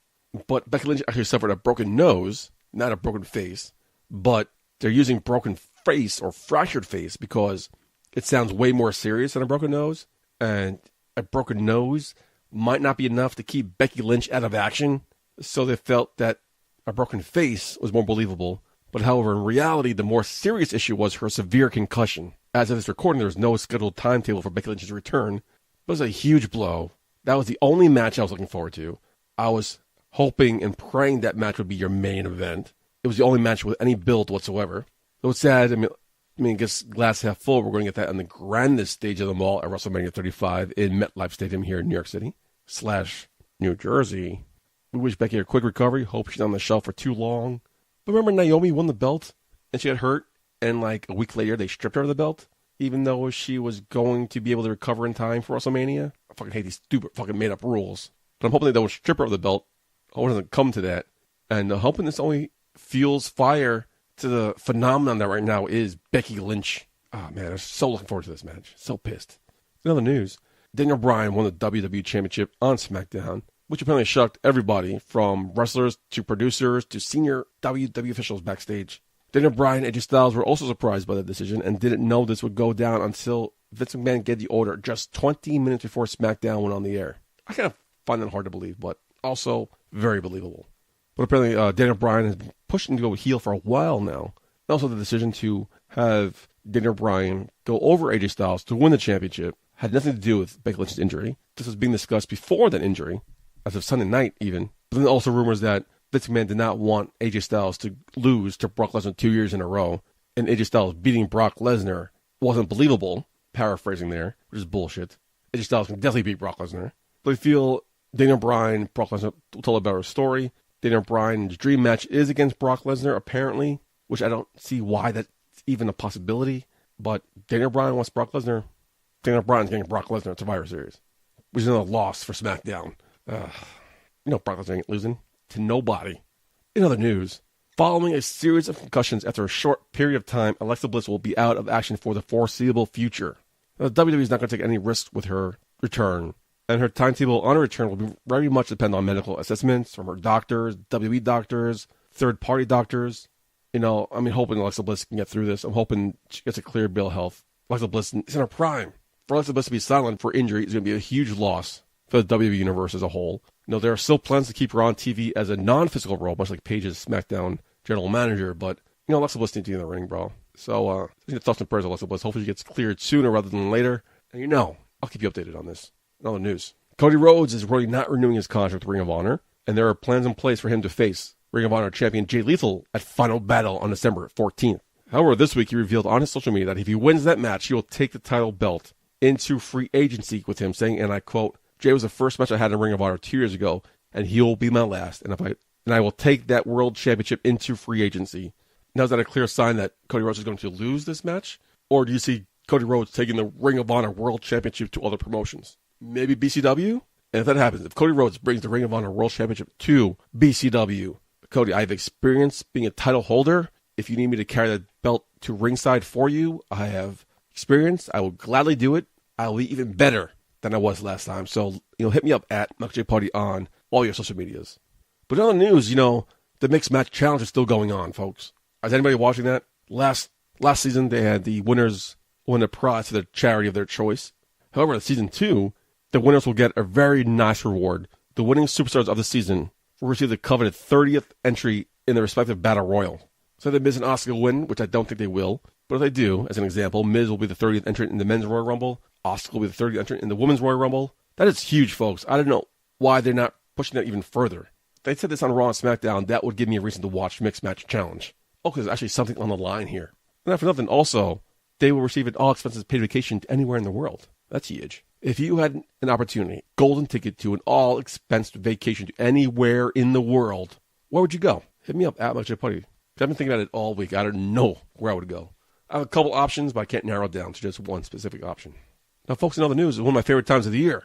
But Becky Lynch actually suffered a broken nose, not a broken face. But they're using broken face or fractured face because it sounds way more serious than a broken nose. And a broken nose might not be enough to keep Becky Lynch out of action. So they felt that a broken face was more believable. But however, in reality, the more serious issue was her severe concussion. As of this recording, there was no scheduled timetable for Becky Lynch's return. It was a huge blow. That was the only match I was looking forward to. I was hoping and praying that match would be your main event. It was the only match with any build whatsoever. It was sad. I mean, I guess glass half full. We're going to get that on the grandest stage of them all at WrestleMania 35 in MetLife Stadium here in New York City / New Jersey. We wish Becky a quick recovery. Hope she's not on the shelf for too long. But remember Naomi won the belt and she got hurt, and like a week later they stripped her of the belt, even though she was going to be able to recover in time for WrestleMania. I fucking hate these stupid fucking made up rules. But I'm hoping they don't strip her of the belt. I hope it doesn't come to that. And hoping this only fuels fire to the phenomenon that right now is Becky Lynch. Oh man, I'm so looking forward to this match. So pissed. In other news, Daniel Bryan won the WWE Championship on SmackDown, which apparently shocked everybody from wrestlers to producers to senior WWE officials backstage. Daniel Bryan and AJ Styles were also surprised by the decision and didn't know this would go down until Vince McMahon gave the order just 20 minutes before SmackDown went on the air. I kind of find that hard to believe, but also very believable. But apparently Daniel Bryan has been pushing to go heel for a while now. And also the decision to have Daniel Bryan go over AJ Styles to win the championship had nothing to do with Becky Lynch's injury. This was being discussed before that injury, as of Sunday night even. But then also rumors that Vince McMahon did not want AJ Styles to lose to Brock Lesnar 2 years in a row, and AJ Styles beating Brock Lesnar wasn't believable, paraphrasing there, which is bullshit. AJ Styles can definitely beat Brock Lesnar. But I feel Daniel Bryan, Brock Lesnar will tell a better story. Daniel Bryan's dream match is against Brock Lesnar, apparently, which I don't see why that's even a possibility. But Daniel Bryan wants Brock Lesnar. Daniel Bryan's getting Brock Lesnar at Survivor Series, which is another loss for SmackDown. Brock Lesnar ain't losing to nobody. In other news, following a series of concussions after a short period of time, Alexa Bliss will be out of action for the foreseeable future. Now, WWE is not going to take any risks with her return, and her timetable on her return will be very much depend on medical assessments from her doctors, WWE doctors, third-party doctors. Hoping Alexa Bliss can get through this. I'm hoping she gets a clear bill of health. Alexa Bliss is in her prime. For Alexa Bliss to be silent for injury is going to be a huge loss for the WWE universe as a whole. There are still plans to keep her on TV as a non-physical role, much like Paige's SmackDown general manager, but, Alexa Bliss needs to be in the ring, bro. So, thoughts and prayers, Alexa Bliss. Hopefully she gets cleared sooner rather than later. And I'll keep you updated on this. In other news, Cody Rhodes is really not renewing his contract with Ring of Honor, and there are plans in place for him to face Ring of Honor champion Jay Lethal at Final Battle on December 14th. However, this week he revealed on his social media that if he wins that match, he will take the title belt into free agency with him, saying, and I quote, "Jay was the first match I had in Ring of Honor 2 years ago, and he will be my last, and I will take that world championship into free agency." Now, is that a clear sign that Cody Rhodes is going to lose this match? Or do you see Cody Rhodes taking the Ring of Honor world championship to other promotions? Maybe BCW? And if that happens, if Cody Rhodes brings the Ring of Honor world championship to BCW, Cody, I have experience being a title holder. If you need me to carry that belt to ringside for you, I have experience. I will gladly do it. I will be even better than I was last time. So, hit me up at Michael J. Putty on all your social medias. But in other news, the Mixed Match Challenge is still going on, folks. Is anybody watching that? Last season, they had the winners win a prize to the charity of their choice. However, in Season 2, the winners will get a very nice reward. The winning superstars of the season will receive the coveted 30th entry in their respective Battle Royal. So if Miz and Asuka will win, which I don't think they will, but if they do, as an example, Miz will be the 30th entrant in the Men's Royal Rumble, Asuka will be the 30th entrant in the Women's Royal Rumble. That is huge, folks. I don't know why they're not pushing that even further. If they said this on Raw and SmackDown, that would give me a reason to watch Mixed Match Challenge. Oh, because there's actually something on the line here. And not for nothing, also, they will receive an all-expenses paid vacation to anywhere in the world. That's huge. If you had an opportunity, golden ticket to an all-expense vacation to anywhere in the world, where would you go? Hit me up at Michael J. Putty. I've been thinking about it all week. I don't know where I would go. I have a couple options, but I can't narrow it down to just one specific option. Now, folks, in other news, is one of my favorite times of the year,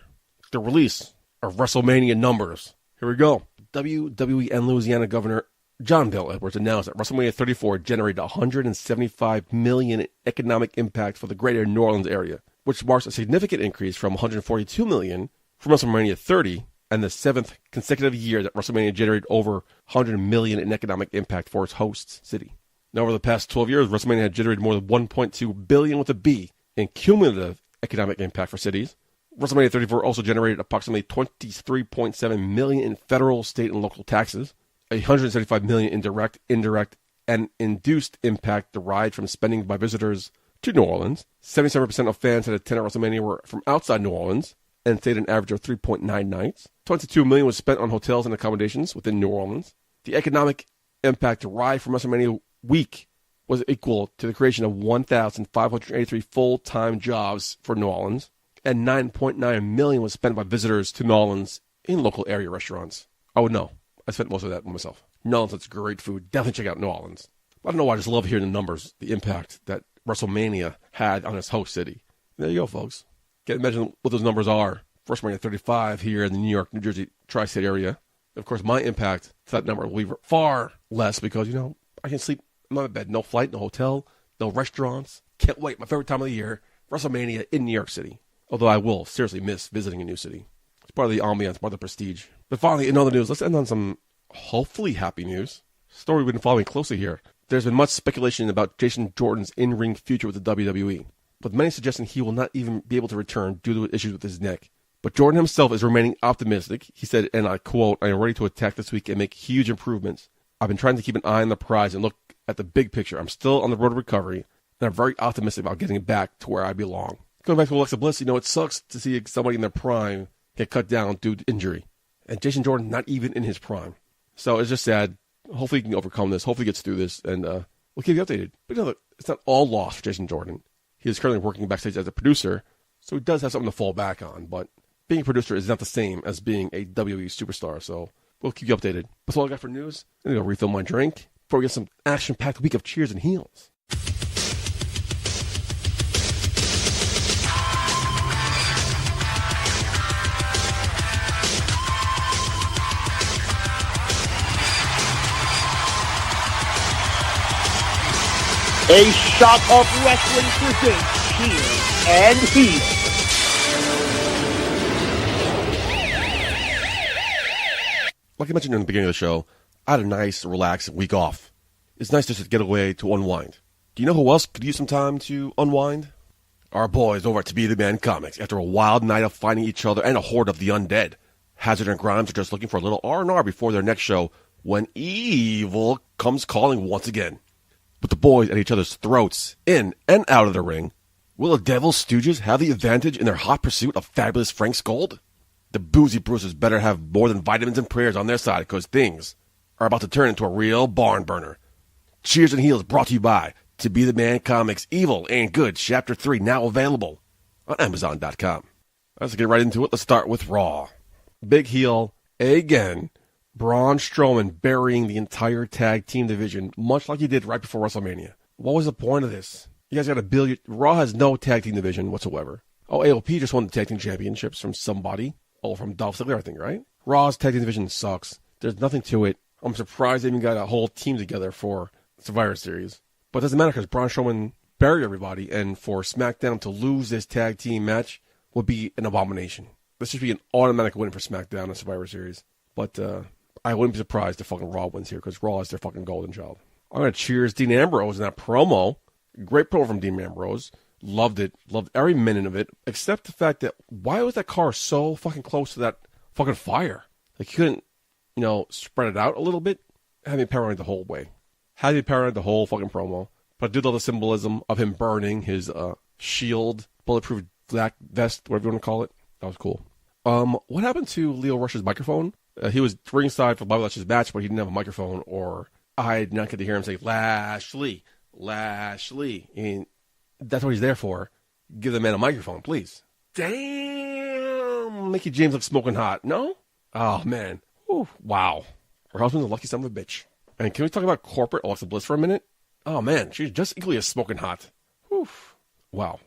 the release of WrestleMania numbers. Here we go. WWE and Louisiana Governor John Bel Edwards announced that WrestleMania 34 generated $175 million in economic impact for the greater New Orleans area, which marks a significant increase from $142 million from WrestleMania 30 and the 7th consecutive year that WrestleMania generated over $100 million in economic impact for its host city. Now, over the past 12 years, WrestleMania had generated more than $1.2 billion with a B in cumulative economic impact for cities. WrestleMania 34 also generated approximately $23.7 million in federal, state, and local taxes, $175 million in direct, indirect, and induced impact derived from spending by visitors to New Orleans. 77% of fans that attended WrestleMania were from outside New Orleans and stayed an average of 3.9 nights. $22 million was spent on hotels and accommodations within New Orleans. The economic impact derived from WrestleMania week was equal to the creation of 1,583 full-time jobs for New Orleans, and $9.9 million was spent by visitors to New Orleans in local area restaurants. I would know. I spent most of that myself. New Orleans, that's great food. Definitely check out New Orleans. I don't know why I just love hearing the numbers, the impact that WrestleMania had on its host city. There you go, folks. Can't imagine what those numbers are. WrestleMania 35 here in the New York, New Jersey tri-state area. Of course, my impact to that number will be far less because, I can sleep in my bed. No flight, no hotel, no restaurants. Can't wait. My favorite time of the year, WrestleMania in New York City. Although I will seriously miss visiting a new city. It's part of the ambiance, part of the prestige. But finally, in other news, let's end on some hopefully happy news. Story we've been following closely here. There's been much speculation about Jason Jordan's in-ring future with the WWE, with many suggesting he will not even be able to return due to issues with his neck. But Jordan himself is remaining optimistic. He said, and I quote, "I am ready to attack this week and make huge improvements. I've been trying to keep an eye on the prize and look at the big picture. I'm still on the road to recovery, and I'm very optimistic about getting back to where I belong." Going back to Alexa Bliss, it sucks to see somebody in their prime get cut down due to injury. And Jason Jordan not even in his prime. So it's just sad. Hopefully he can overcome this. Hopefully he gets through this, and we'll keep you updated. But it's not all lost for Jason Jordan. He is currently working backstage as a producer, so he does have something to fall back on. But being a producer is not the same as being a WWE superstar, so we'll keep you updated. That's all I got for news. I'm going to go refill my drink before we get some action-packed week of cheers and heels. A Shot of Wrestling presents Cheers and Heels. Like I mentioned in the beginning of the show, I had a nice, relaxing week off. It's nice just to get away to unwind. Do you know who else could use some time to unwind? Our boys over at To Be The Man Comics. After a wild night of fighting each other and a horde of the undead, Hazard and Grimes are just looking for a little R&R before their next show when evil comes calling once again. With the boys at each other's throats, in and out of the ring, will the Devil's Stooges have the advantage in their hot pursuit of fabulous Frank's gold? The Boozy Bruisers better have more than vitamins and prayers on their side because things are about to turn into a real barn burner. Cheers and Heels brought to you by To Be The Man Comics Evil Ain't Good Chapter 3 now available on Amazon.com. Let's get right into it. Let's start with Raw. Big heel again. Braun Strowman burying the entire tag team division, much like he did right before WrestleMania. What was the point of this? You guys got a billion. Raw has no tag team division whatsoever. Oh, AOP just won the tag team championships from somebody. Oh, from Dolph Ziggler, I think, right? Raw's tag team division sucks. There's nothing to it. I'm surprised they even got a whole team together for Survivor Series. But it doesn't matter because Braun Strowman buried everybody, and for SmackDown to lose this tag team match would be an abomination. This should be an automatic win for SmackDown in Survivor Series. But, I wouldn't be surprised if fucking Raw wins here because Raw is their fucking golden child. I'm going to cheers Dean Ambrose in that promo. Great promo from Dean Ambrose. Loved it. Loved every minute of it. Except the fact that why was that car so fucking close to that fucking fire? Like you couldn't, spread it out a little bit? Had me paranoid the whole way. Had me paranoid the whole fucking promo. But I did love the symbolism of him burning his shield, bulletproof black vest, whatever you want to call it. That was cool. What happened to Leo Rush's microphone? He was ringside for Bobby Lashley's match, but he didn't have a microphone, or I did not get to hear him say, Lashley. And that's what he's there for. Give the man a microphone, please. Damn! Mickey James looks smoking hot. No? Oh, man. Ooh, wow. Her husband's a lucky son of a bitch. And can we talk about corporate Alexa Bliss for a minute? Oh, man. She's just equally as smoking hot. Whew. Wow.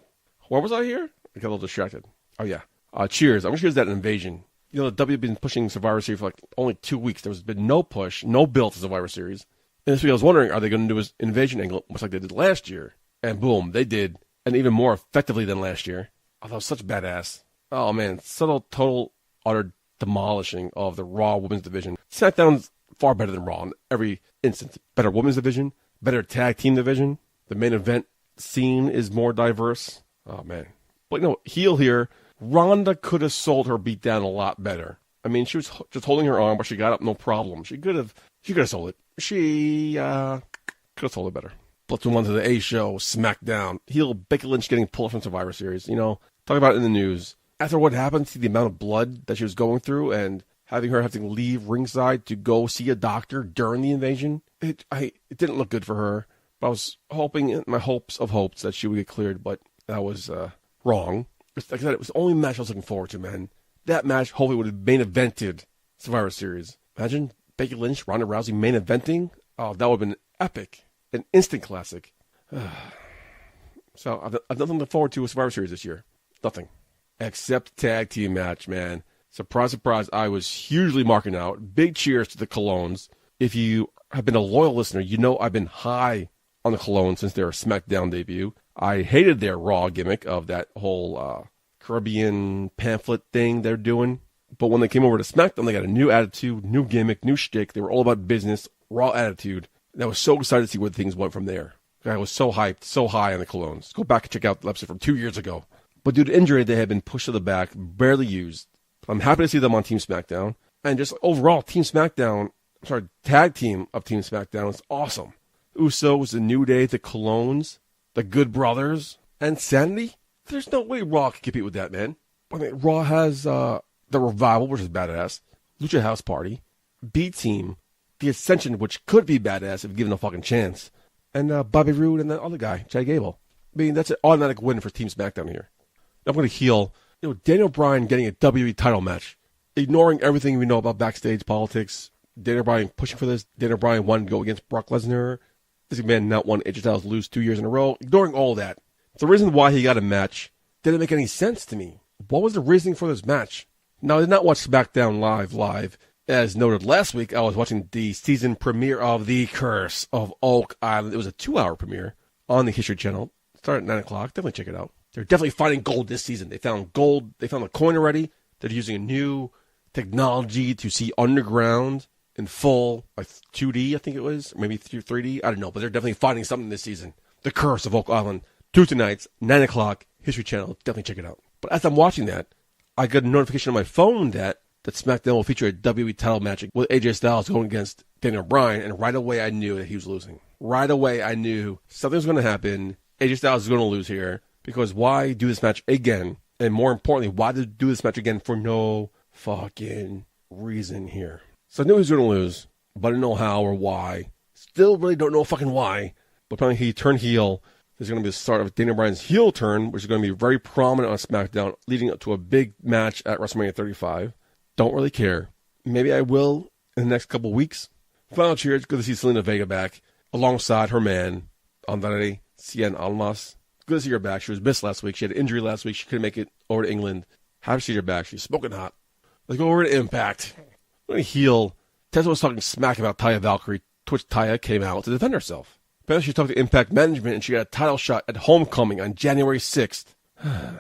Where was I here? I got a little distracted. Oh, yeah. Cheers. I'm going to cheers that invasion. The W have been pushing Survivor Series for like only 2 weeks. There's been no push, no build to Survivor Series. And this week I was wondering, are they going to do an invasion angle, much like they did last year? And boom, they did. And even more effectively than last year. Oh, that was such badass. Oh, man. Subtle, total utter demolishing of the Raw Women's Division. SmackDown's far better than Raw in every instance. Better Women's Division, better Tag Team Division. The main event scene is more diverse. Oh, man. But, heel here, Ronda could have sold her beatdown a lot better. I mean, she was just holding her arm, but she got up no problem. She could have sold it. She could have sold it better. Let's move on to the A show, SmackDown. Heel Becky Lynch getting pulled from Survivor Series. Talk about it in the news. After what happened, see the amount of blood that she was going through and having to leave ringside to go see a doctor during the invasion. It didn't look good for her. But I was hoping, in my hopes of hopes, that she would get cleared, but that was wrong. Like I said, it was the only match I was looking forward to, man. That match hopefully would have main evented Survivor Series. Imagine Becky Lynch, Ronda Rousey main eventing. Oh, that would have been epic. An instant classic. So I've nothing to look forward to with Survivor Series this year. Nothing. Except tag team match, man. Surprise, surprise, I was hugely marking out. Big cheers to the Colognes. If you have been a loyal listener, you know I've been high on the Colognes since their SmackDown debut. I hated their Raw gimmick of that whole Caribbean pamphlet thing they're doing. But when they came over to SmackDown, they got a new attitude, new gimmick, new shtick. They were all about business, raw attitude. And I was so excited to see where things went from there. I was so hyped, so high on the Colognes. Go back and check out the episode from 2 years ago. But due to injury, they had been pushed to the back, barely used. I'm happy to see them on Team SmackDown. And just overall, tag team of Team SmackDown is awesome. Usos, The New Day, the Colognes, the Good Brothers, and Sanity. There's no way Raw can compete with that, man. I mean, Raw has the Revival, which is badass, Lucha House Party, B-Team, The Ascension, which could be badass if given a fucking chance, and Bobby Roode and the other guy, Chad Gable. I mean, that's an automatic win for Team SmackDown here. I'm going to heel, Daniel Bryan getting a WWE title match, ignoring everything we know about backstage politics. Daniel Bryan pushing for this. Daniel Bryan wanted to go against Brock Lesnar. This man not won AJ Styles lose 2 years in a row. Ignoring all that. The reason why he got a match didn't make any sense to me. What was the reasoning for this match? Now, I did not watch SmackDown live. As noted last week, I was watching the season premiere of The Curse of Oak Island. It was a 2-hour premiere on the History Channel. It started at 9 o'clock. Definitely check it out. They're definitely finding gold this season. They found gold. They found a coin already. They're using a new technology to see underground in full, like 2D, I think it was, or maybe 3D. I don't know, but they're definitely finding something this season. The Curse of Oak Island. Tuesday nights, 9 o'clock, History Channel. Definitely check it out. But as I'm watching that, I got a notification on my phone that SmackDown will feature a WWE title match with AJ Styles going against Daniel Bryan, and right away I knew that he was losing. Right away I knew something was going to happen. AJ Styles is going to lose here, because why do this match again? And more importantly, why do this match again for no fucking reason here? So I knew he was going to lose, but I didn't know how or why. Still really don't know fucking why. But apparently he turned heel. There's going to be the start of Daniel Bryan's heel turn, which is going to be very prominent on SmackDown, leading up to a big match at WrestleMania 35. Don't really care. Maybe I will in the next couple weeks. Final cheers. Good to see Selena Vega back alongside her man, Andrade Cien Almas. Good to see her back. She was missed last week. She had an injury last week. She couldn't make it over to England. Happy to see her back. She's smoking hot. Let's go over to Impact. I'm going to heel. Tessa was talking smack about Taya Valkyrie, to which Taya came out to defend herself. Apparently she talked to Impact Management and she got a title shot at Homecoming on January 6th. That's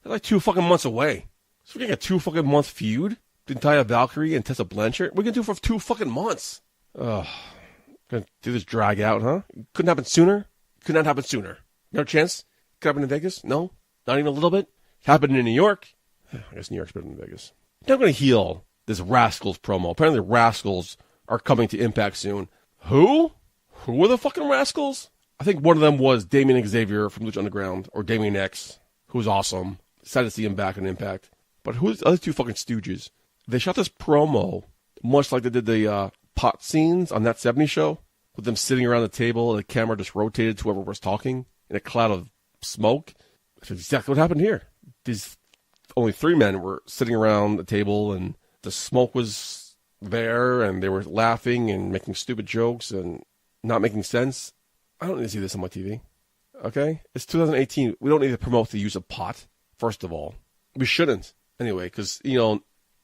like 2 fucking months away. So we're getting a 2 fucking month feud between Taya Valkyrie and Tessa Blanchard? We're going to do it for 2 fucking months. Ugh. Gonna do this drag out, huh? Couldn't happen sooner? Could not happen sooner. No chance? Could happen in Vegas? No? Not even a little bit? Happened in New York? I guess New York's better than Vegas. Now I'm going to heel this Rascals promo. Apparently the Rascals are coming to Impact soon. Who? Who were the fucking Rascals? I think one of them was Damien Xavier from Lucha Underground, or Damien X, who was awesome. Excited to see him back in Impact. But who's the other 2 fucking stooges? They shot this promo, much like they did the pot scenes on That 70s Show, with them sitting around the table and the camera just rotated to whoever was talking in a cloud of smoke. That's exactly what happened here. These only 3 men were sitting around the table and the smoke was there and they were laughing and making stupid jokes and not making sense. I don't need to see this on my TV. Okay? It's 2018. We don't need to promote the use of pot, first of all. We shouldn't. Anyway, because, in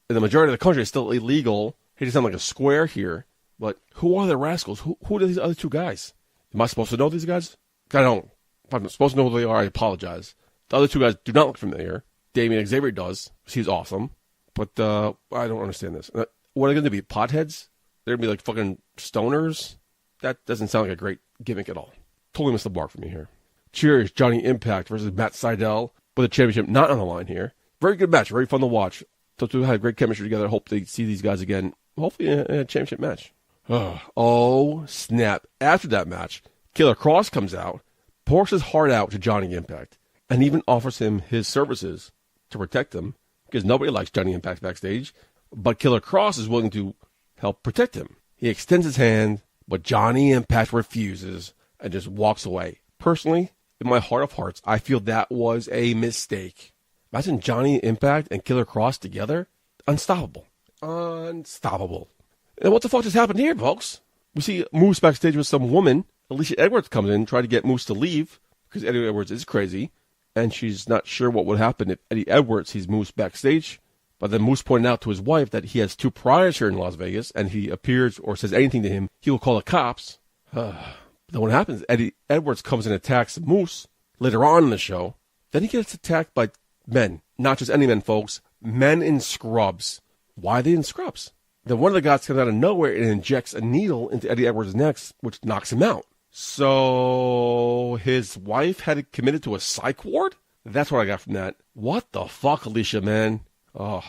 the majority of the country, it's still illegal. He just sound like a square here. But who are the Rascals? Who are these other 2 guys? Am I supposed to know these guys? I don't. If I'm supposed to know who they are, I apologize. The other 2 guys do not look familiar. Damien Xavier does. He's awesome. But I don't understand this. What are they going to be? Potheads? They're going to be like fucking stoners? That doesn't sound like a great gimmick at all. Totally missed the mark for me here. Cheers, Johnny Impact versus Matt Sydal with a championship not on the line here. Very good match. Very fun to watch. Those two had great chemistry together. Hope they see these guys again. Hopefully in a championship match. Oh, snap. After that match, Killer Cross comes out, pours his heart out to Johnny Impact, and even offers him his services to protect him, because nobody likes Johnny Impact backstage, but Killer Cross is willing to help protect him. He extends his hand, but Johnny Impact refuses and just walks away. Personally, in my heart of hearts, I feel that was a mistake. Imagine Johnny Impact and Killer Cross together. Unstoppable. Unstoppable. And what the fuck just happened here, folks? We see Moose backstage with some woman. Alicia Edwards comes in, trying to get Moose to leave, because Eddie Edwards is crazy, and she's not sure what would happen if Eddie Edwards sees Moose backstage. But then Moose pointed out to his wife that he has 2 priors here in Las Vegas, and if he appears or says anything to him, he will call the cops. Then what happens? Eddie Edwards comes and attacks Moose later on in the show. Then he gets attacked by men. Not just any men, folks. Men in scrubs. Why are they in scrubs? Then one of the guys comes out of nowhere and injects a needle into Eddie Edwards' neck, which knocks him out. So his wife had committed to a psych ward? That's what I got from that. What the fuck, Alicia, man? Oh,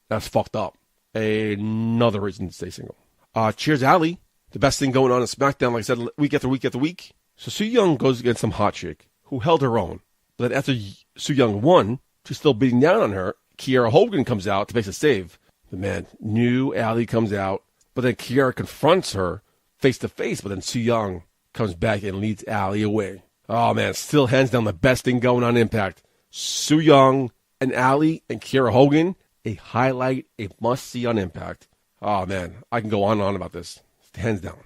that's fucked up. Another reason to stay single. Cheers, Ali. The best thing going on in SmackDown, like I said, week after week after week. So Su Yung goes against some hot chick who held her own. But then after Su Yung won, she's still beating down on her. Kiera Hogan comes out to make a save. The man, new Ali comes out, but then Kiera confronts her face to face, but then Su Yung comes back and leads Ali away. Oh man, still hands down the best thing going on Impact. Su Yung and Ali and Kiera Hogan, a highlight, a must-see on Impact. Oh man, I can go on and on about this. Hands down.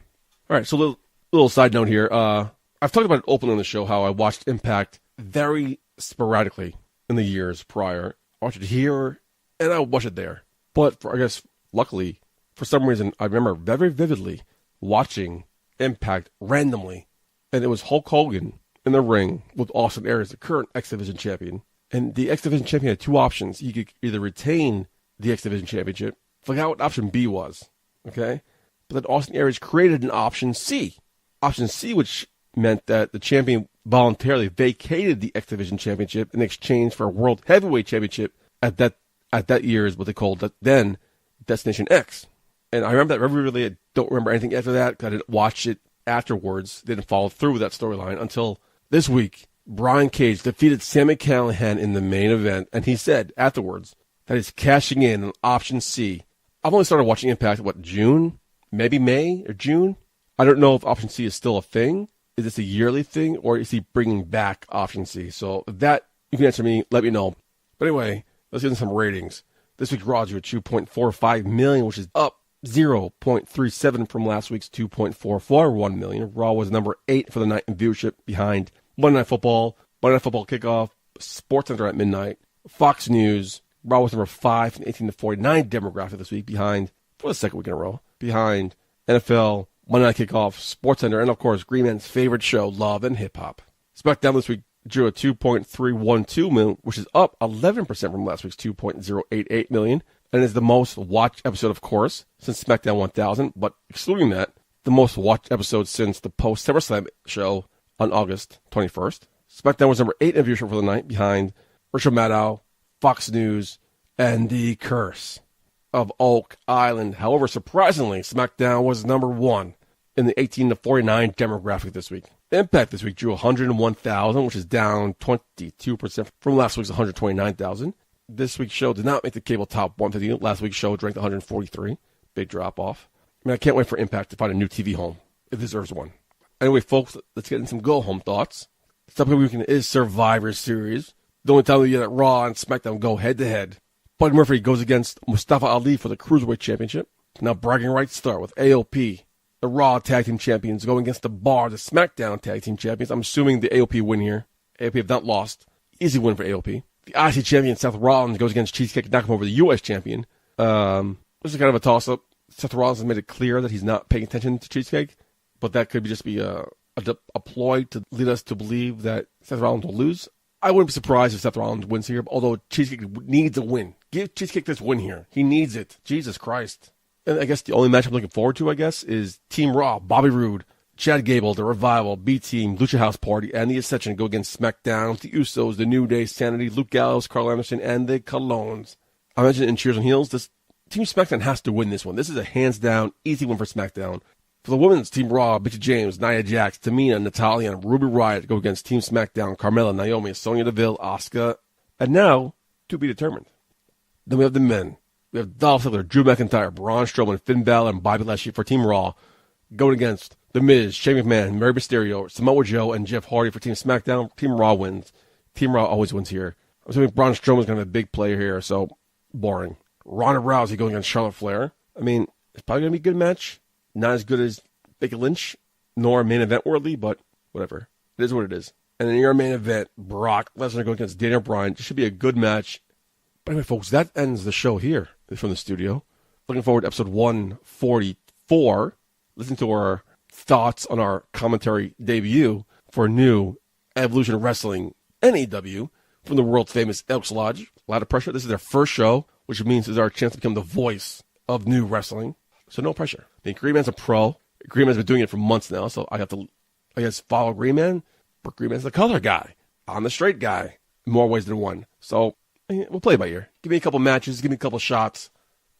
All right, so little side note here. I've talked about it openly on the show, how I watched Impact very sporadically in the years prior. I watched it here, and I watched it there. But I guess, luckily, for some reason, I remember very vividly watching Impact randomly. And it was Hulk Hogan in the ring with Austin Aries, the current X Division champion. And the X Division champion had 2 options. He could either retain the X Division championship. Forgot what option B was. Okay? But then Austin Aries created an option C. Option C, which meant that the champion voluntarily vacated the X Division championship in exchange for a World Heavyweight championship at that year's what they called then Destination X. And I remember that very vividly. I don't remember anything after that because I didn't watch it afterwards. Didn't follow through with that storyline until this week. Brian Cage defeated Sami Callihan in the main event, and he said afterwards that he's cashing in on option C. I've only started watching Impact, June? Maybe May or June? I don't know if option C is still a thing. Is this a yearly thing, or is he bringing back option C? So if that, you can answer me, let me know. But anyway, let's get into some ratings. This week's Raw drew 2.45 million, which is up 0.37 from last week's 2.441 million. Raw was number 8 for the night in viewership behind Monday Night Football, Monday Night Football Kickoff, SportsCenter at midnight, Fox News. Raw was number 5 in 18 to 49 demographic this week behind, for the second week in a row, behind NFL, Monday Night Kickoff, SportsCenter, and of course, Green Man's favorite show, Love and Hip Hop. SmackDown this week drew a 2.312 million, which is up 11% from last week's 2.088 million, and is the most watched episode, of course, since SmackDown 1000, but excluding that, the most watched episode since the post-SummerSlam show on August 21st. SmackDown was number 8 in viewership for the night, behind Rachel Maddow, Fox News, and The Curse of Oak Island. However, surprisingly, SmackDown was number 1 in the 18 to 49 demographic this week. Impact this week drew 101,000, which is down 22% from last week's 129,000. This week's show did not make the cable top 150. Last week's show ranked 143. Big drop off. I mean, I can't wait for Impact to find a new TV home. It deserves one. Anyway, folks, let's get into some go-home thoughts. This upcoming weekend is Survivor Series. The only time we get that Raw and SmackDown go head-to-head. Buddy Murphy goes against Mustafa Ali for the Cruiserweight Championship. Now bragging rights start with AOP. The Raw Tag Team Champions going against the Bar, the SmackDown Tag Team Champions. I'm assuming the AOP win here. AOP have not lost. Easy win for AOP. The IC Champion Seth Rollins goes against Cheesecake Nakamura, the U.S. Champion. This is kind of a toss-up. Seth Rollins has made it clear that he's not paying attention to Cheesecake, but that could just be a ploy to lead us to believe that Seth Rollins will lose. I wouldn't be surprised if Seth Rollins wins here, although Cheesecake needs a win. Give Cheesecake this win here. He needs it. Jesus Christ. And I guess the only match I'm looking forward to, is Team Raw, Bobby Roode, Chad Gable, The Revival, B-Team, Lucha House Party, and The Ascension go against SmackDown, The Usos, The New Day, Sanity, Luke Gallows, Carl Anderson, and The Colognes. I mentioned in Cheers on Heels, this Team SmackDown has to win this one. This is a hands-down, easy win for SmackDown. For the women's, Team Raw, Mickie James, Nia Jax, Tamina, Natalya, and Ruby Riott go against Team SmackDown, Carmella, Naomi, Sonya Deville, Asuka, and now, to be determined. Then we have the men. We have Dolph Ziggler, Drew McIntyre, Braun Strowman, Finn Balor, and Bobby Lashley for Team Raw, going against The Miz, Shane McMahon, Mary Mysterio, Samoa Joe, and Jeff Hardy for Team SmackDown. Team Raw wins. Team Raw always wins here. I'm assuming Braun Strowman's going to be a big player here, so boring. Ronda Rousey going against Charlotte Flair. I mean, it's probably going to be a good match. Not as good as Becky Lynch, nor main event worthy, but whatever. It is what it is. And in your main event, Brock Lesnar going against Daniel Bryan. This should be a good match. But anyway, folks, that ends the show here from the studio. Looking forward to episode 144. Listen to our thoughts on our commentary debut for new Evolution Wrestling NEW from the world famous Elks Lodge. A lot of pressure. This is their first show, which means it's our chance to become the voice of new wrestling. So no pressure. I mean, Green Man's a pro. Green Man's been doing it for months now, so I have to, follow Green Man. But Green Man's the color guy. I'm the straight guy. In more ways than one. So we'll play it by ear. Give me a couple matches. Give me a couple shots.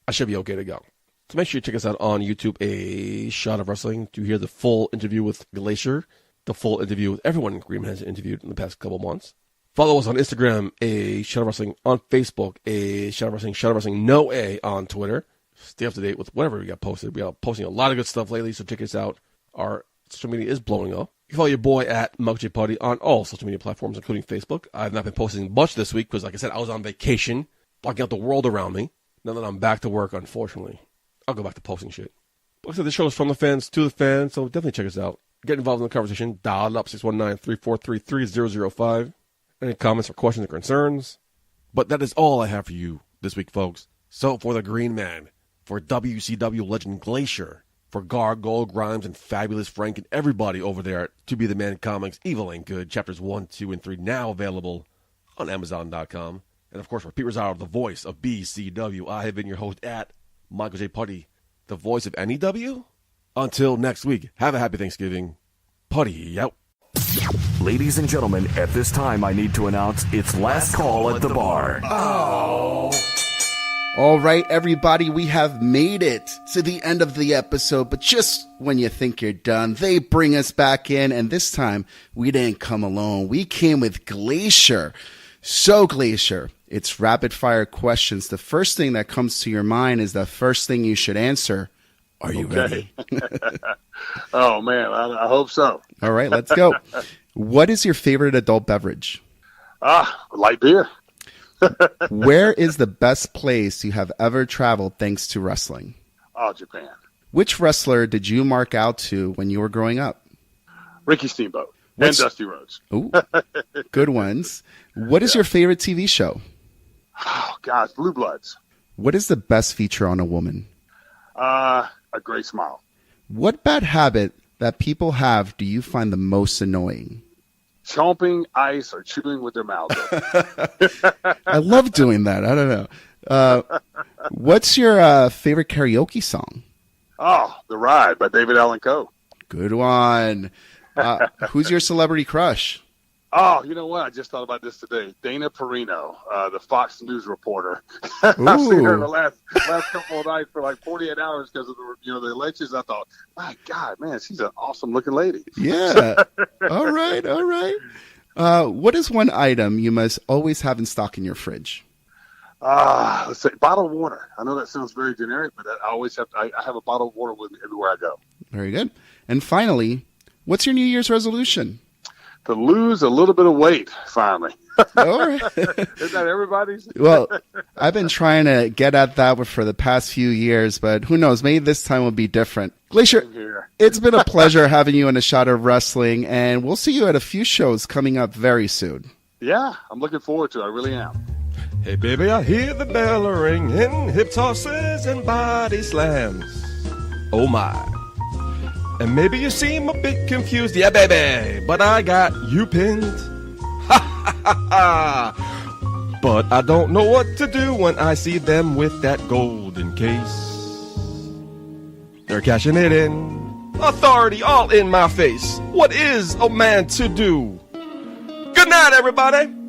I should be okay to go. So make sure you check us out on YouTube, A Shot of Wrestling, to hear the full interview with Glacier, the full interview with everyone Green Man has interviewed in the past couple months. Follow us on Instagram, A Shot of Wrestling, on Facebook, A Shot of Wrestling, no A on Twitter. Stay up to date with whatever we got posted. We are posting a lot of good stuff lately, so check us out. Our social media is blowing up. You can follow your boy at Michael J. Putty on all social media platforms, including Facebook. I've not been posting much this week because, like I said, I was on vacation, blocking out the world around me. Now that I'm back to work, unfortunately, I'll go back to posting shit. But like I said, this show is from the fans to the fans, so definitely check us out. Get involved in the conversation. Dial it up, 619-343-3005. Any comments or questions or concerns? But that is all I have for you this week, folks. So for the Green Man, for WCW legend Glacier, for Gargoyle, Grimes, and Fabulous Frank, and everybody over there at To Be the Man Comics, Evil Ain't Good, chapters 1, 2, and 3, now available on Amazon.com. And of course, for Pete Rosario, the voice of BCW, I have been your host at Michael J. Putty, the voice of NEW. Until next week, have a happy Thanksgiving. Putty out. Ladies and gentlemen, at this time I need to announce it's last call at the bar. All right, everybody, we have made it to the end of the episode, but just when you think you're done, they bring us back in, and this time we didn't come alone. We came with Glacier. So, Glacier, it's rapid fire questions. The first thing that comes to your mind is the first thing you should answer. Are you ready? Oh, man, I hope so. All right, let's go. What is your favorite adult beverage? Light beer. Where is the best place you have ever traveled thanks to wrestling? Oh, Japan. Which wrestler did you mark out to when you were growing up? Ricky Steamboat and Dusty Rhodes. Ooh, good ones. What is your favorite TV show? Oh, gosh, Blue Bloods. What is the best feature on a woman? A great smile. What bad habit that people have do you find the most annoying? Chomping ice or chewing with their mouths open. I love doing that. I don't know. What's your favorite karaoke song? Oh, The Ride by David Allan Coe. Good one. Who's your celebrity crush? Oh, you know what? I just thought about this today. Dana Perino, the Fox News reporter. I've seen her the last couple of nights for like 48 hours because of the elections. I thought, my God, man, she's an awesome looking lady. Yeah. All right. What is one item you must always have in stock in your fridge? Let's say bottled water. I know that sounds very generic, but I always have. I have a bottle of water with me everywhere I go. Very good. And finally, what's your New Year's resolution? To lose a little bit of weight, finally. All right. Isn't that everybody's? Well, I've been trying to get at that for the past few years, but who knows? Maybe this time will be different. Glacier, it's been a pleasure having you in A Shot of Wrestling, and we'll see you at a few shows coming up very soon. Yeah, I'm looking forward to it. I really am. Hey, baby, I hear the bell ringing, hip tosses and body slams. Oh, my. And maybe you seem a bit confused. Yeah, baby, but I got you pinned. Ha, ha. But I don't know what to do when I see them with that golden case. They're cashing it in. Authority all in my face. What is a man to do? Good night, everybody.